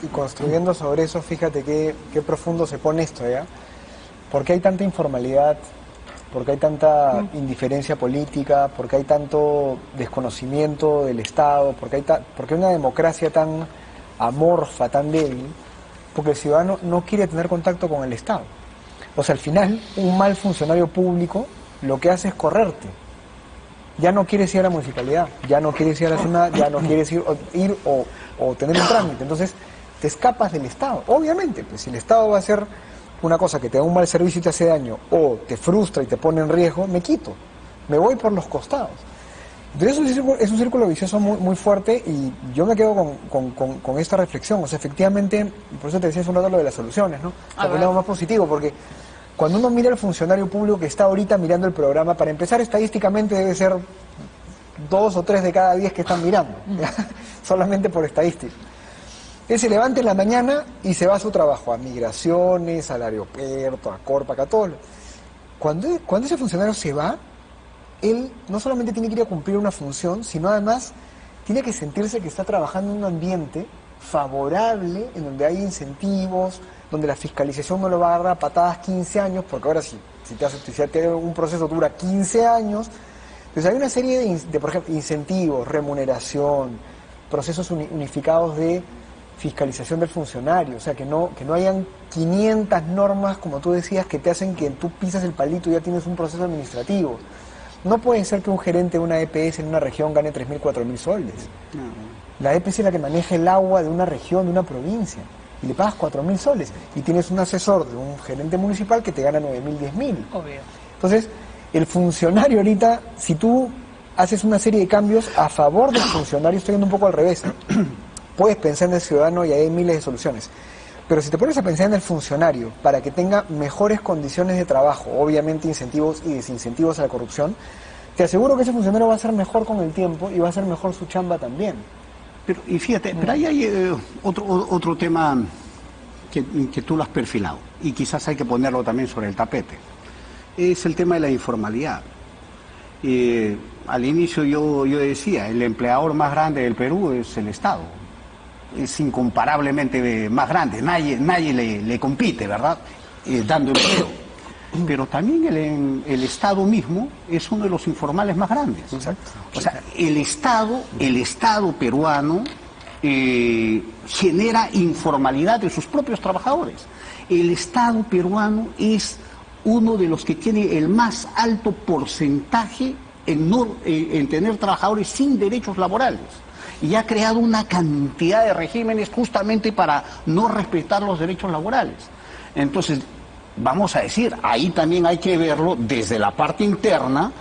Y construyendo sobre eso, fíjate qué profundo se pone esto, ¿ya? ¿Por qué hay tanta informalidad? ¿Por qué hay tanta indiferencia política? ¿Por qué hay tanto desconocimiento del Estado? ¿Por qué una democracia tan amorfa, tan débil? Porque el ciudadano no quiere tener contacto con el Estado. O sea, al final, un mal funcionario público lo que hace es correrte. Ya no quieres ir a la municipalidad, ya no quieres ir a la zona, ya no quieres ir o tener un trámite. Entonces, te escapas del Estado. Obviamente, pues si el Estado va a hacer una cosa que te da un mal servicio y te hace daño, o te frustra y te pone en riesgo, me quito, me voy por los costados. Entonces es un círculo vicioso muy fuerte, y yo me quedo con esta reflexión. O sea, efectivamente, por eso te decía hace un rato lo de las soluciones, ¿no? Lo más positivo, porque cuando uno mira al funcionario público que está ahorita mirando el programa, para empezar, estadísticamente debe ser 2 o 3 de cada 10 que están mirando, solamente por estadística. Él se levanta en la mañana y se va a su trabajo, a migraciones, al aeropuerto, a Corpac, a todo. Cuando ese funcionario se va, él no solamente tiene que ir a cumplir una función, sino además tiene que sentirse que está trabajando en un ambiente favorable, en donde hay incentivos, donde la fiscalización no lo va a agarrar a patadas 15 años, porque ahora si un proceso dura 15 años, entonces hay una serie de, por ejemplo, incentivos, remuneración, procesos unificados de fiscalización del funcionario, o sea, que no hayan 500 normas, como tú decías, que te hacen que tú pisas el palito y ya tienes un proceso administrativo. No puede ser que un gerente de una EPS en una región gane 3.000, 4.000 soles. La EPS es la que maneja el agua de una región, de una provincia, y le pagas 4.000 soles, y tienes un asesor de un gerente municipal que te gana 9.000, 10.000. Obvio. Entonces, el funcionario ahorita, si tú haces una serie de cambios a favor del funcionario, estoy yendo un poco al revés, ¿no? Puedes pensar en el ciudadano y hay miles de soluciones. Pero si te pones a pensar en el funcionario para que tenga mejores condiciones de trabajo, obviamente incentivos y desincentivos a la corrupción, te aseguro que ese funcionario va a ser mejor con el tiempo y va a ser mejor su chamba también. Pero, y fíjate, pero ahí hay otro tema que tú lo has perfilado y quizás hay que ponerlo también sobre el tapete. Es el tema de la informalidad. Al inicio yo decía, el empleador más grande del Perú es el Estado. Es incomparablemente más grande, nadie le compite, ¿verdad? Dando empleo. Pero también el Estado mismo es uno de los informales más grandes. Exacto. O sea, el Estado peruano genera informalidad de sus propios trabajadores. El Estado peruano es uno de los que tiene el más alto porcentaje en tener trabajadores sin derechos laborales. Y ha creado una cantidad de regímenes justamente para no respetar los derechos laborales. Entonces, vamos a decir, ahí también hay que verlo desde la parte interna,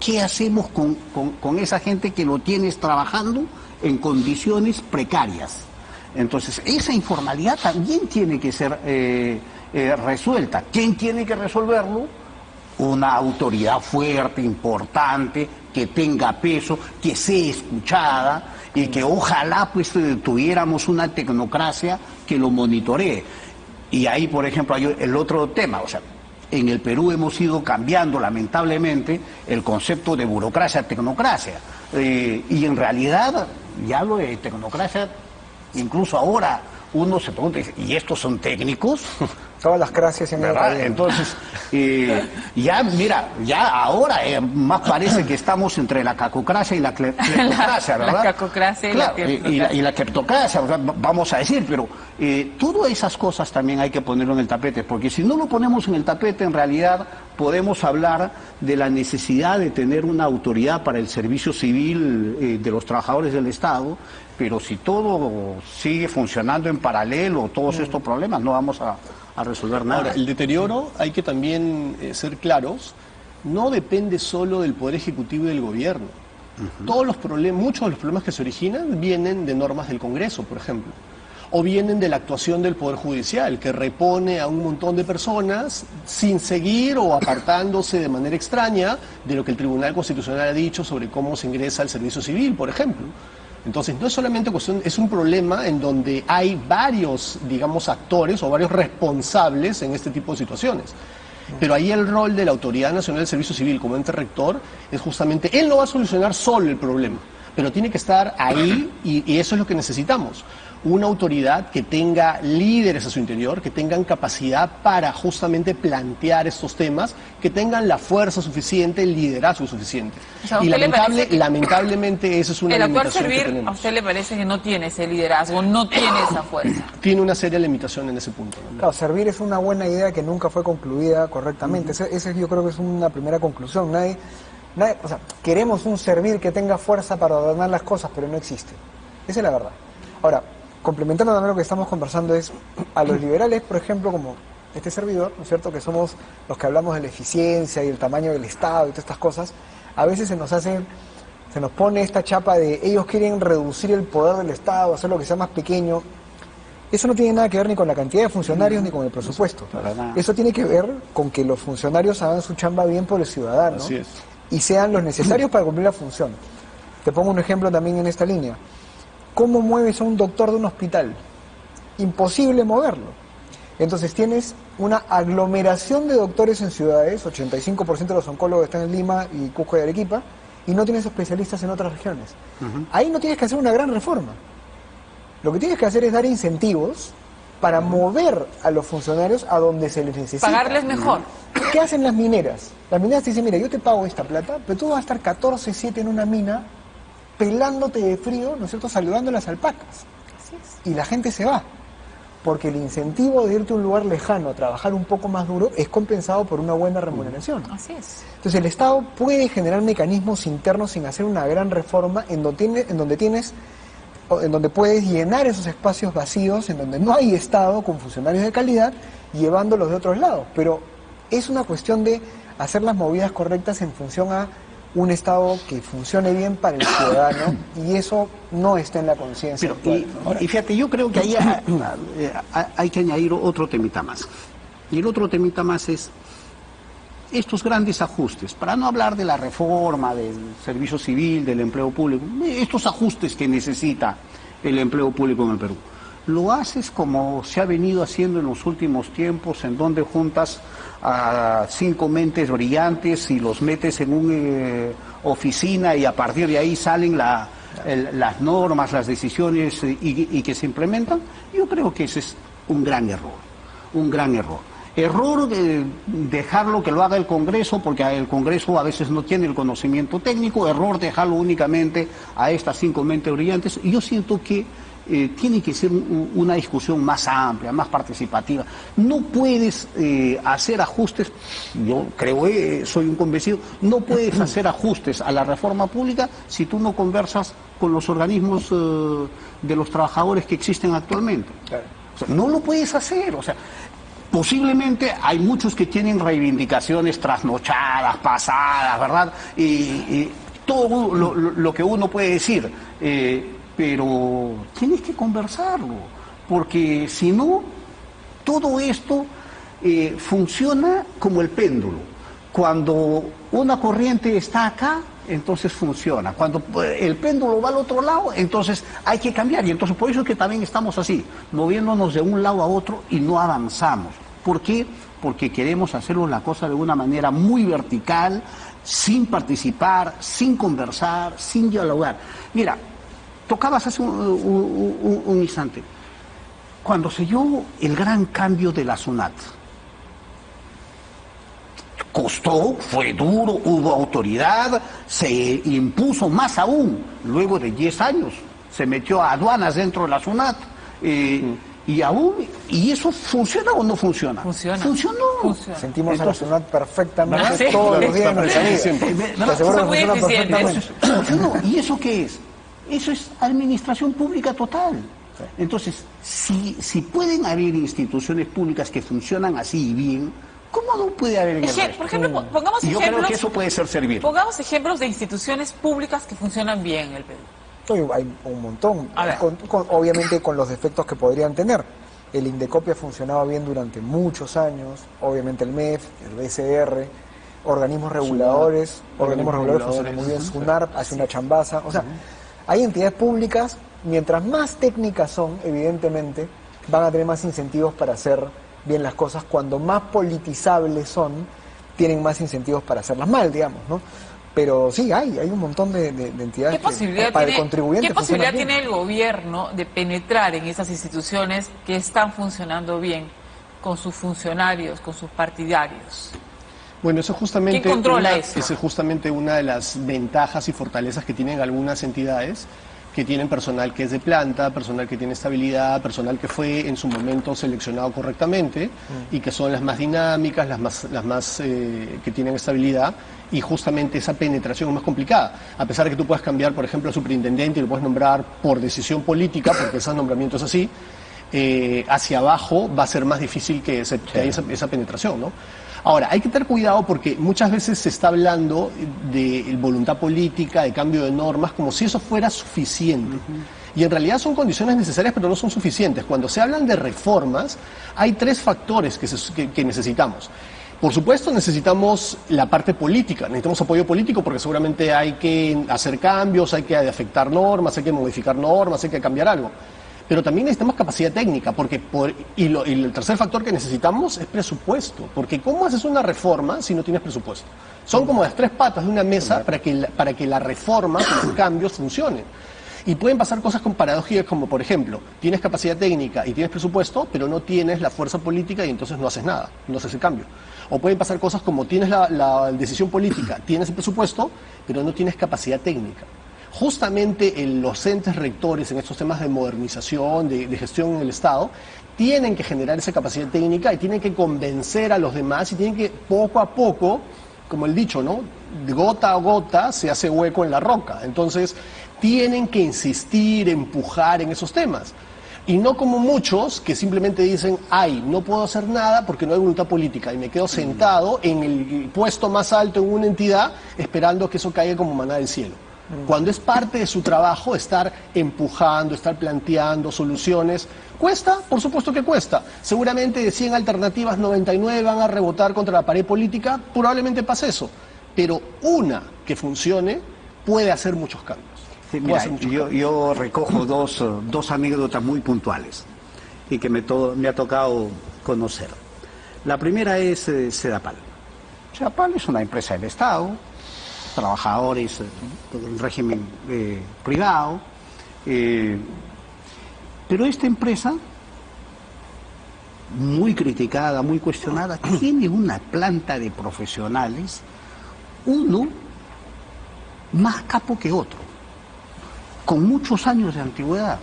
¿qué hacemos con esa gente que lo tienes trabajando en condiciones precarias? Entonces, esa informalidad también tiene que ser resuelta. ¿Quién tiene que resolverlo? Una autoridad fuerte, importante, que tenga peso, que sea escuchada y que ojalá pues tuviéramos una tecnocracia que lo monitoree. Y ahí, por ejemplo, hay el otro tema, o sea, en el Perú hemos ido cambiando lamentablemente el concepto de burocracia a tecnocracia. Y en realidad, ya lo de tecnocracia, incluso ahora uno se pregunta, ¿y estos son técnicos? Todas las gracias en el país. Entonces, ya ahora más parece que estamos entre la cacocracia y la cleptocracia, ¿verdad? La cacocracia y la cleptocracia. Y la cleptocracia, vamos a decir, pero todas esas cosas también hay que ponerlo en el tapete, porque si no lo ponemos en el tapete, en realidad podemos hablar de la necesidad de tener una autoridad para el servicio civil de los trabajadores del Estado, pero si todo sigue funcionando en paralelo, todos estos problemas, no vamos a resolver nada. Ahora, el deterioro, hay que también ser claros, no depende solo del Poder Ejecutivo y del Gobierno. Todos los problemas, muchos de los problemas que se originan vienen de normas del Congreso, por ejemplo, o vienen de la actuación del Poder Judicial, que repone a un montón de personas sin seguir o apartándose de manera extraña de lo que el Tribunal Constitucional ha dicho sobre cómo se ingresa al servicio civil, por ejemplo. Entonces, no es solamente cuestión, es un problema en donde hay varios, digamos, actores o varios responsables en este tipo de situaciones. Pero ahí el rol de la Autoridad Nacional del Servicio Civil como ente rector es justamente, él no va a solucionar solo el problema, pero tiene que estar ahí y eso es lo que necesitamos. Una autoridad que tenga líderes a su interior, que tengan capacidad para justamente plantear estos temas, que tengan la fuerza suficiente, el liderazgo suficiente. O sea, y lamentablemente esa es una limitación que tenemos. ¿A usted le parece que no tiene ese liderazgo, no tiene esa fuerza? Tiene una seria limitación en ese punto, ¿no? Claro, servir es una buena idea que nunca fue concluida correctamente. Ese yo creo que es una primera conclusión. O sea, queremos un servir que tenga fuerza para ordenar las cosas, pero no existe. Esa es la verdad. Ahora, complementando también lo que estamos conversando es, a los liberales, por ejemplo, como este servidor, ¿no es cierto?, que somos los que hablamos de la eficiencia y el tamaño del Estado y todas estas cosas, a veces se nos pone esta chapa de ellos quieren reducir el poder del Estado, hacer lo que sea más pequeño. Eso no tiene nada que ver ni con la cantidad de funcionarios ni con el presupuesto. Eso tiene que ver con que los funcionarios hagan su chamba bien por el ciudadano. Así es. Y sean los necesarios para cumplir la función. Te pongo un ejemplo también en esta línea. ¿Cómo mueves a un doctor de un hospital? Imposible moverlo. Entonces tienes una aglomeración de doctores en ciudades, 85% de los oncólogos están en Lima y Cusco y Arequipa, y no tienes especialistas en otras regiones. Ahí no tienes que hacer una gran reforma. Lo que tienes que hacer es dar incentivos para mover a los funcionarios a donde se les necesita. Pagarles mejor. ¿Qué hacen las mineras? Las mineras te dicen, mira, yo te pago esta plata, pero tú vas a estar 14/7 en una mina pelándote de frío, ¿no es cierto?, saludando a las alpacas. Así es. Y la gente se va. Porque el incentivo de irte a un lugar lejano a trabajar un poco más duro es compensado por una buena remuneración. Así es. Entonces el Estado puede generar mecanismos internos sin hacer una gran reforma en donde puedes llenar esos espacios vacíos, en donde no hay Estado con funcionarios de calidad, llevándolos de otros lados. Pero es una cuestión de hacer las movidas correctas en función a un Estado que funcione bien para el ciudadano, y eso no está en la conciencia actual. Y fíjate, yo creo que ahí hay que añadir otro temita más. Y el otro temita más es estos grandes ajustes, para no hablar de la reforma del servicio civil, del empleo público, estos ajustes que necesita el empleo público en el Perú. Lo haces como se ha venido haciendo en los últimos tiempos, en donde juntas a 5 mentes brillantes y los metes en una oficina y a partir de ahí salen las normas, las decisiones y que se implementan. Yo creo que ese es un gran error, un gran error. Error de dejarlo que lo haga el Congreso, porque el Congreso a veces no tiene el conocimiento técnico. Error dejarlo únicamente a estas 5 mentes brillantes. Y yo siento que tiene que ser una discusión más amplia, más participativa. No puedes hacer ajustes, yo creo, soy un convencido, no puedes hacer ajustes a la reforma pública si tú no conversas con los organismos de los trabajadores que existen actualmente. Claro. O sea, no lo puedes hacer, o sea, posiblemente hay muchos que tienen reivindicaciones trasnochadas, pasadas, ¿verdad? Y todo lo que uno puede decir, pero tienes que conversarlo, porque si no, todo esto funciona como el péndulo. Cuando una corriente está acá, entonces funciona. Cuando el péndulo va al otro lado, entonces hay que cambiar. Y entonces por eso es que también estamos así, moviéndonos de un lado a otro y no avanzamos. ¿Por qué? Porque queremos hacerlo la cosa de una manera muy vertical, sin participar, sin conversar, sin dialogar. Mira, tocabas hace un instante, cuando se dio el gran cambio de la SUNAT, costó, fue duro, hubo autoridad, se impuso más aún, luego de 10 años, se metió a aduanas dentro de la SUNAT, y eso funciona o no funciona. Funcionó. Sentimos a la SUNAT perfectamente Ah, sí. todos los días en nuestra vida. Te aseguro Son muy que funciona eficientes. perfectamente. Funcionó. ¿Y eso qué es? Eso es administración pública total. Entonces, si pueden haber instituciones públicas que funcionan así y bien, ¿cómo no puede haber en el resto? Por ejemplo, pongamos Y yo creo ejemplos. que eso puede ser servir. Pongamos ejemplos de instituciones públicas que funcionan bien en el Perú. Hay un montón, A ver. obviamente con los defectos que podrían tener. El Indecopi ha funcionado bien durante muchos años, obviamente el MEF, el BCR, organismos reguladores funcionan muy bien, SUNARP hace una chambaza, o sea, hay entidades públicas, mientras más técnicas son, evidentemente, van a tener más incentivos para hacer bien las cosas. Cuando más politizables son, tienen más incentivos para hacerlas mal, digamos, ¿no? Pero sí, hay un montón de entidades ¿Qué posibilidad, para el contribuyente ¿qué posibilidad funcionan bien. tiene el gobierno de penetrar en esas instituciones que están funcionando bien con sus funcionarios, con sus partidarios? Bueno, eso justamente ¿Quién controla eso? es justamente una de las ventajas y fortalezas que tienen algunas entidades, que tienen personal que es de planta, personal que tiene estabilidad, personal que fue en su momento seleccionado correctamente y que son las más dinámicas, las más que tienen estabilidad, y justamente esa penetración es más complicada. A pesar de que tú puedas cambiar, por ejemplo, al superintendente y lo puedes nombrar por decisión política, porque ese nombramiento es así, hacia abajo va a ser más difícil que haya esa penetración, ¿no? Ahora, hay que tener cuidado porque muchas veces se está hablando de voluntad política, de cambio de normas, como si eso fuera suficiente. Y en realidad son condiciones necesarias, pero no son suficientes. Cuando se hablan de reformas, hay 3 factores que necesitamos. Por supuesto, necesitamos la parte política, necesitamos apoyo político porque seguramente hay que hacer cambios, hay que afectar normas, hay que modificar normas, hay que cambiar algo. Pero también necesitamos capacidad técnica, y el tercer factor que necesitamos es presupuesto, porque ¿cómo haces una reforma si no tienes presupuesto? Son como las 3 patas de una mesa para que la reforma, los cambios funcionen. Y pueden pasar cosas con paradójicas como, por ejemplo, tienes capacidad técnica y tienes presupuesto, pero no tienes la fuerza política y entonces no haces nada, no haces el cambio. O pueden pasar cosas como tienes la decisión política, tienes el presupuesto, pero no tienes capacidad técnica. Justamente los entes rectores en estos temas de modernización, de gestión en el Estado, tienen que generar esa capacidad técnica y tienen que convencer a los demás y tienen que poco a poco, como el dicho, ¿no? De gota a gota se hace hueco en la roca. Entonces, tienen que insistir, empujar en esos temas. Y no como muchos que simplemente dicen, ay, no puedo hacer nada porque no hay voluntad política y me quedo sentado en el puesto más alto en una entidad esperando que eso caiga como maná del cielo. Cuando es parte de su trabajo estar empujando, estar planteando soluciones, ¿cuesta? Por supuesto que cuesta. Seguramente de 100 alternativas, 99 van a rebotar contra la pared política, probablemente pase eso. Pero una que funcione puede hacer muchos cambios. Sí, mira, yo recojo dos anécdotas muy puntuales y que me ha tocado conocer. La primera es Sedapal. Sedapal es una empresa del Estado, trabajadores del régimen privado, pero esta empresa, muy criticada, muy cuestionada, tiene una planta de profesionales, uno más capo que otro, con muchos años de antigüedad,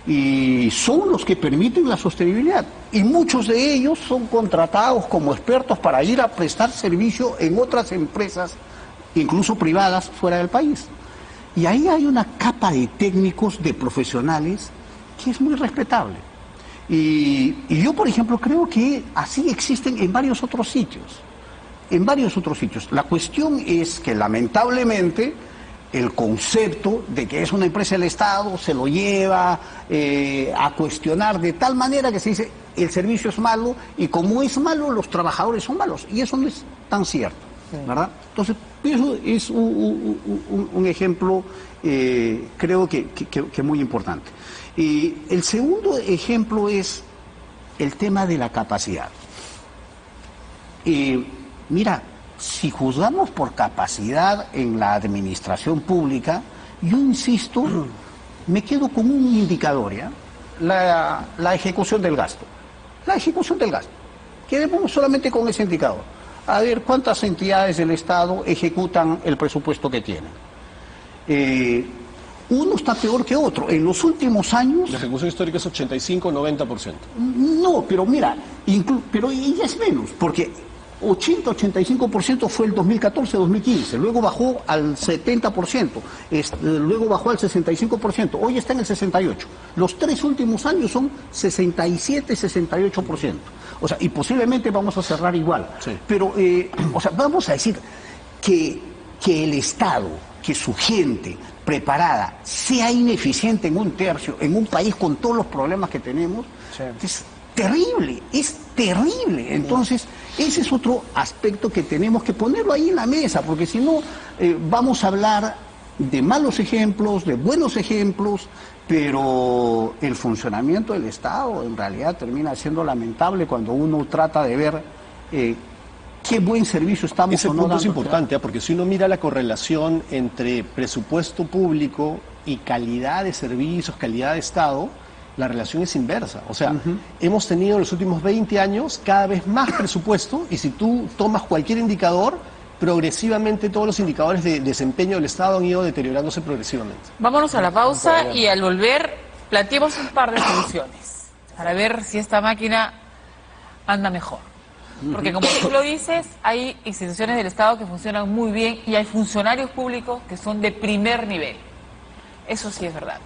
y son los que permiten la sostenibilidad, y muchos de ellos son contratados como expertos para ir a prestar servicio en otras empresas, incluso privadas, fuera del país. Y ahí hay una capa de técnicos, de profesionales, que es muy respetable. Y yo, por ejemplo, creo que así existen en varios otros sitios. En varios otros sitios. La cuestión es que, lamentablemente, el concepto de que es una empresa del Estado se lo lleva a cuestionar de tal manera que se dice el servicio es malo y como es malo los trabajadores son malos, y eso no es tan cierto, ¿verdad? Entonces eso es un ejemplo creo que muy importante. Y el segundo ejemplo es el tema de la capacidad. Mira, si juzgamos por capacidad en la administración pública, yo insisto, me quedo con un indicador, ¿ya? La ejecución del gasto. La ejecución del gasto. Quedemos solamente con ese indicador. A ver cuántas entidades del Estado ejecutan el presupuesto que tienen. Uno está peor que otro. En los últimos años... La ejecución histórica es 85-90%. No, pero mira, pero ella es menos, porque 80-85% fue el 2014-2015, luego bajó al 70%, luego bajó al 65%, hoy está en el 68%. Los 3 últimos años son 67-68%. O sea, y posiblemente vamos a cerrar igual. Sí. Pero, o sea, vamos a decir que el Estado, que su gente preparada sea ineficiente en un tercio, en un país con todos los problemas que tenemos, sí, es terrible, es terrible. Entonces, ese es otro aspecto que tenemos que ponerlo ahí en la mesa, porque si no, vamos a hablar de malos ejemplos, de buenos ejemplos, pero el funcionamiento del Estado en realidad termina siendo lamentable cuando uno trata de ver qué buen servicio estamos Ese o no punto dando. es importante, porque si uno mira la correlación entre presupuesto público y calidad de servicios, calidad de Estado, la relación es inversa. O sea, hemos tenido en los últimos 20 años cada vez más presupuesto, y si tú tomas cualquier indicador, progresivamente todos los indicadores de desempeño del Estado han ido deteriorándose progresivamente. Vámonos a la pausa y al volver planteemos un par de soluciones para ver si esta máquina anda mejor. Porque como tú lo dices, hay instituciones del Estado que funcionan muy bien y hay funcionarios públicos que son de primer nivel. Eso sí es verdad.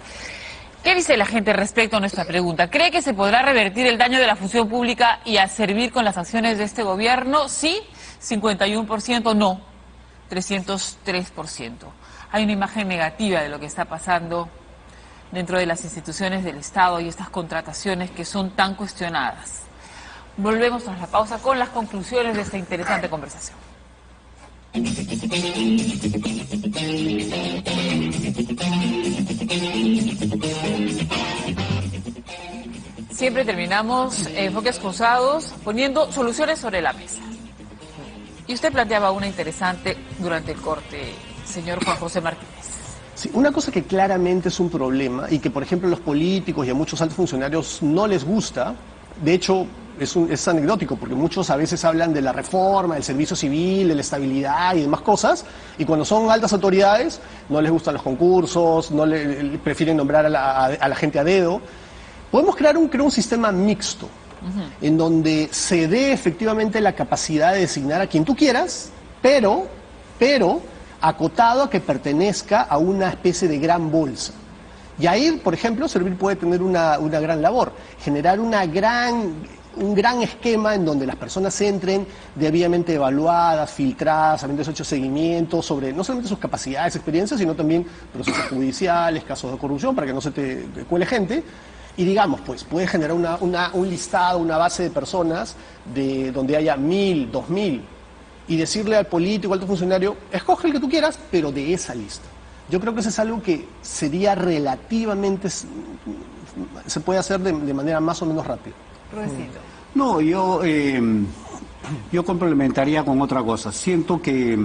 ¿Qué dice la gente respecto a nuestra pregunta? ¿Cree que se podrá revertir el daño de la función pública y a servir con las acciones de este gobierno? Sí, 51%, no, 303%. Hay una imagen negativa de lo que está pasando dentro de las instituciones del Estado y estas contrataciones que son tan cuestionadas. Volvemos tras la pausa con las conclusiones de esta interesante conversación. Siempre terminamos Enfoques Cruzados poniendo soluciones sobre la mesa. Y usted planteaba una interesante durante el corte, señor Juan José Martínez. Sí, una cosa que claramente es un problema y que, por ejemplo, a los políticos y a muchos altos funcionarios no les gusta, de hecho, es anecdótico porque muchos a veces hablan de la reforma, del servicio civil, de la estabilidad y demás cosas, y cuando son altas autoridades no les gustan los concursos, prefieren nombrar a la gente a dedo. Podemos crear un sistema mixto, en donde se dé efectivamente la capacidad de designar a quien tú quieras, pero acotado a que pertenezca a una especie de gran bolsa. Y ahí, por ejemplo, Servir puede tener una gran labor, generar un gran esquema en donde las personas entren debidamente evaluadas, filtradas, habiendo hecho seguimiento sobre no solamente sus capacidades, experiencias, sino también procesos judiciales, casos de corrupción, para que no se te cuele gente. Y digamos, pues, puede generar un listado, una base de personas donde haya 1000, 2000, y decirle al político, al alto funcionario, escoge el que tú quieras, pero de esa lista. Yo creo que eso es algo que sería relativamente, se puede hacer de manera más o menos rápida. Rudecito. No, yo complementaría con otra cosa. Siento que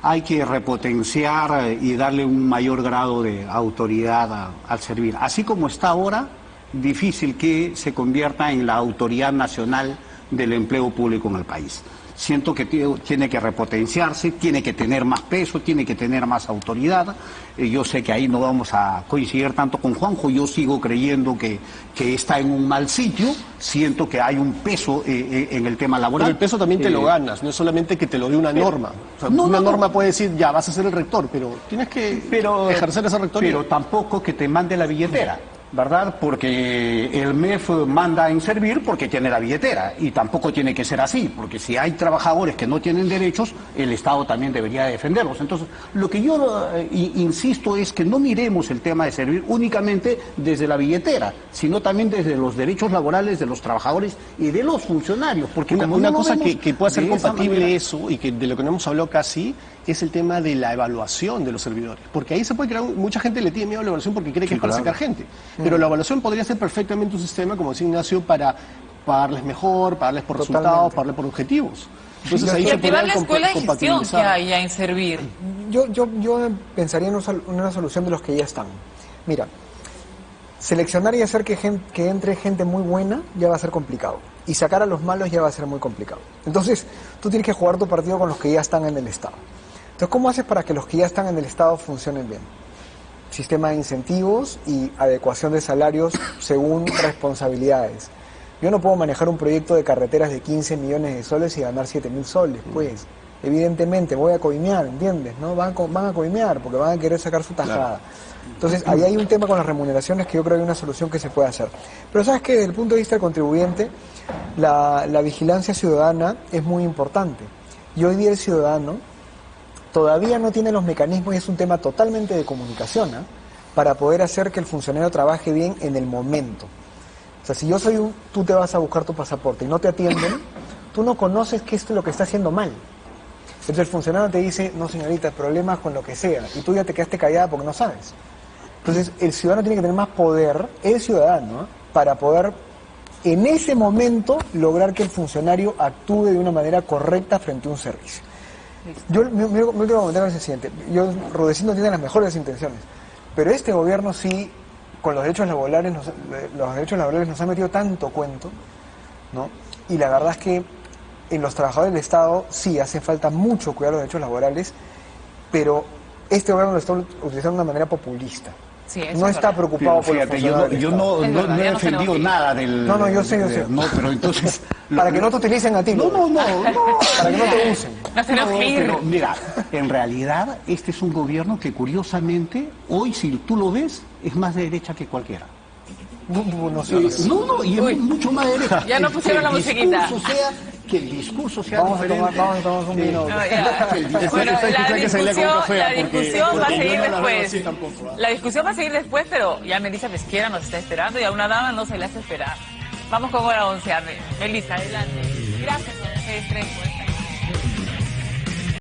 hay que repotenciar y darle un mayor grado de autoridad al Servir. Así como está ahora, difícil que se convierta en la autoridad nacional del empleo público en el país. Siento que tiene que repotenciarse, tiene que tener más peso, tiene que tener más autoridad. Yo sé que ahí no vamos a coincidir tanto con Juanjo, yo sigo creyendo que está en un mal sitio, siento que hay un peso en el tema laboral. Pero el peso también te lo ganas, no es solamente que te lo dé una norma. O sea, una norma puede decir, ya, vas a ser el rector, pero tienes que ejercer esa rectoría. Pero tampoco que te mande la billetera, ¿verdad? Porque el MEF manda en Servir porque tiene la billetera, y tampoco tiene que ser así, porque si hay trabajadores que no tienen derechos, el Estado también debería defenderlos. Entonces, lo que yo insisto es que no miremos el tema de Servir únicamente desde la billetera, sino también desde los derechos laborales de los trabajadores y de los funcionarios. Porque una cosa que pueda ser compatible eso, y que de lo que no hemos hablado casi, es el tema de la evaluación de los servidores. Porque ahí se puede crear, mucha gente le tiene miedo a la evaluación porque cree que es para sacar gente. Pero la evaluación podría ser perfectamente un sistema, como decía Ignacio, para pagarles mejor, pagarles por resultados, pagarles por objetivos. Entonces, ahí y se activar podría la escuela de gestión que compatibilizar. hay ya en Servir. Yo pensaría en una solución de los que ya están. Mira, seleccionar y hacer que entre gente muy buena ya va a ser complicado. Y sacar a los malos ya va a ser muy complicado. Entonces, tú tienes que jugar tu partido con los que ya están en el Estado. Entonces, ¿cómo haces para que los que ya están en el Estado funcionen bien? Sistema de incentivos y adecuación de salarios según responsabilidades. Yo no puedo manejar un proyecto de carreteras de 15 millones de soles y ganar 7.000 soles, pues. Evidentemente, voy a coimear, ¿entiendes? ¿No? Van a coimear porque van a querer sacar su tajada. Claro. Entonces, ahí hay un tema con las remuneraciones que yo creo que hay una solución que se puede hacer. Pero sabes que desde el punto de vista del contribuyente, la vigilancia ciudadana es muy importante. Y hoy día el ciudadano todavía no tiene los mecanismos, y es un tema totalmente de comunicación, para poder hacer que el funcionario trabaje bien en el momento. O sea, si yo soy tú te vas a buscar tu pasaporte y no te atienden, tú no conoces qué es lo que está haciendo mal. Entonces el funcionario te dice, no señorita, problemas con lo que sea, y tú ya te quedaste callada porque no sabes. Entonces el ciudadano tiene que tener más poder, el ciudadano, para poder en ese momento lograr que el funcionario actúe de una manera correcta frente a un servicio. Yo me quiero comentar el siguiente. Rudecindo tiene las mejores intenciones, pero este gobierno sí, con los derechos laborales nos ha metido tanto cuento, ¿no? Y la verdad es que en los trabajadores del Estado sí hace falta mucho cuidar los derechos laborales, pero este gobierno lo está utilizando de una manera populista. Sí, no está preocupado por los funcionarios. Yo no he defendido nada del... No, yo sé. No, pero entonces... Para que no te utilicen a ti. No. Para que no te usen. Pero mira, en realidad este es un gobierno que curiosamente, hoy si tú lo ves, es más de derecha que cualquiera. Y es mucho más de derecha. Ya no pusieron la musiquita. Que el discurso sea diferente. Vamos a tomar un vino. Bueno, la discusión va a seguir después. La discusión va a seguir después, pero ya Melissa Pesquera nos está esperando y a una dama no se le hace esperar. Vamos con hora 11. Melissa, adelante. Gracias a ustedes tres.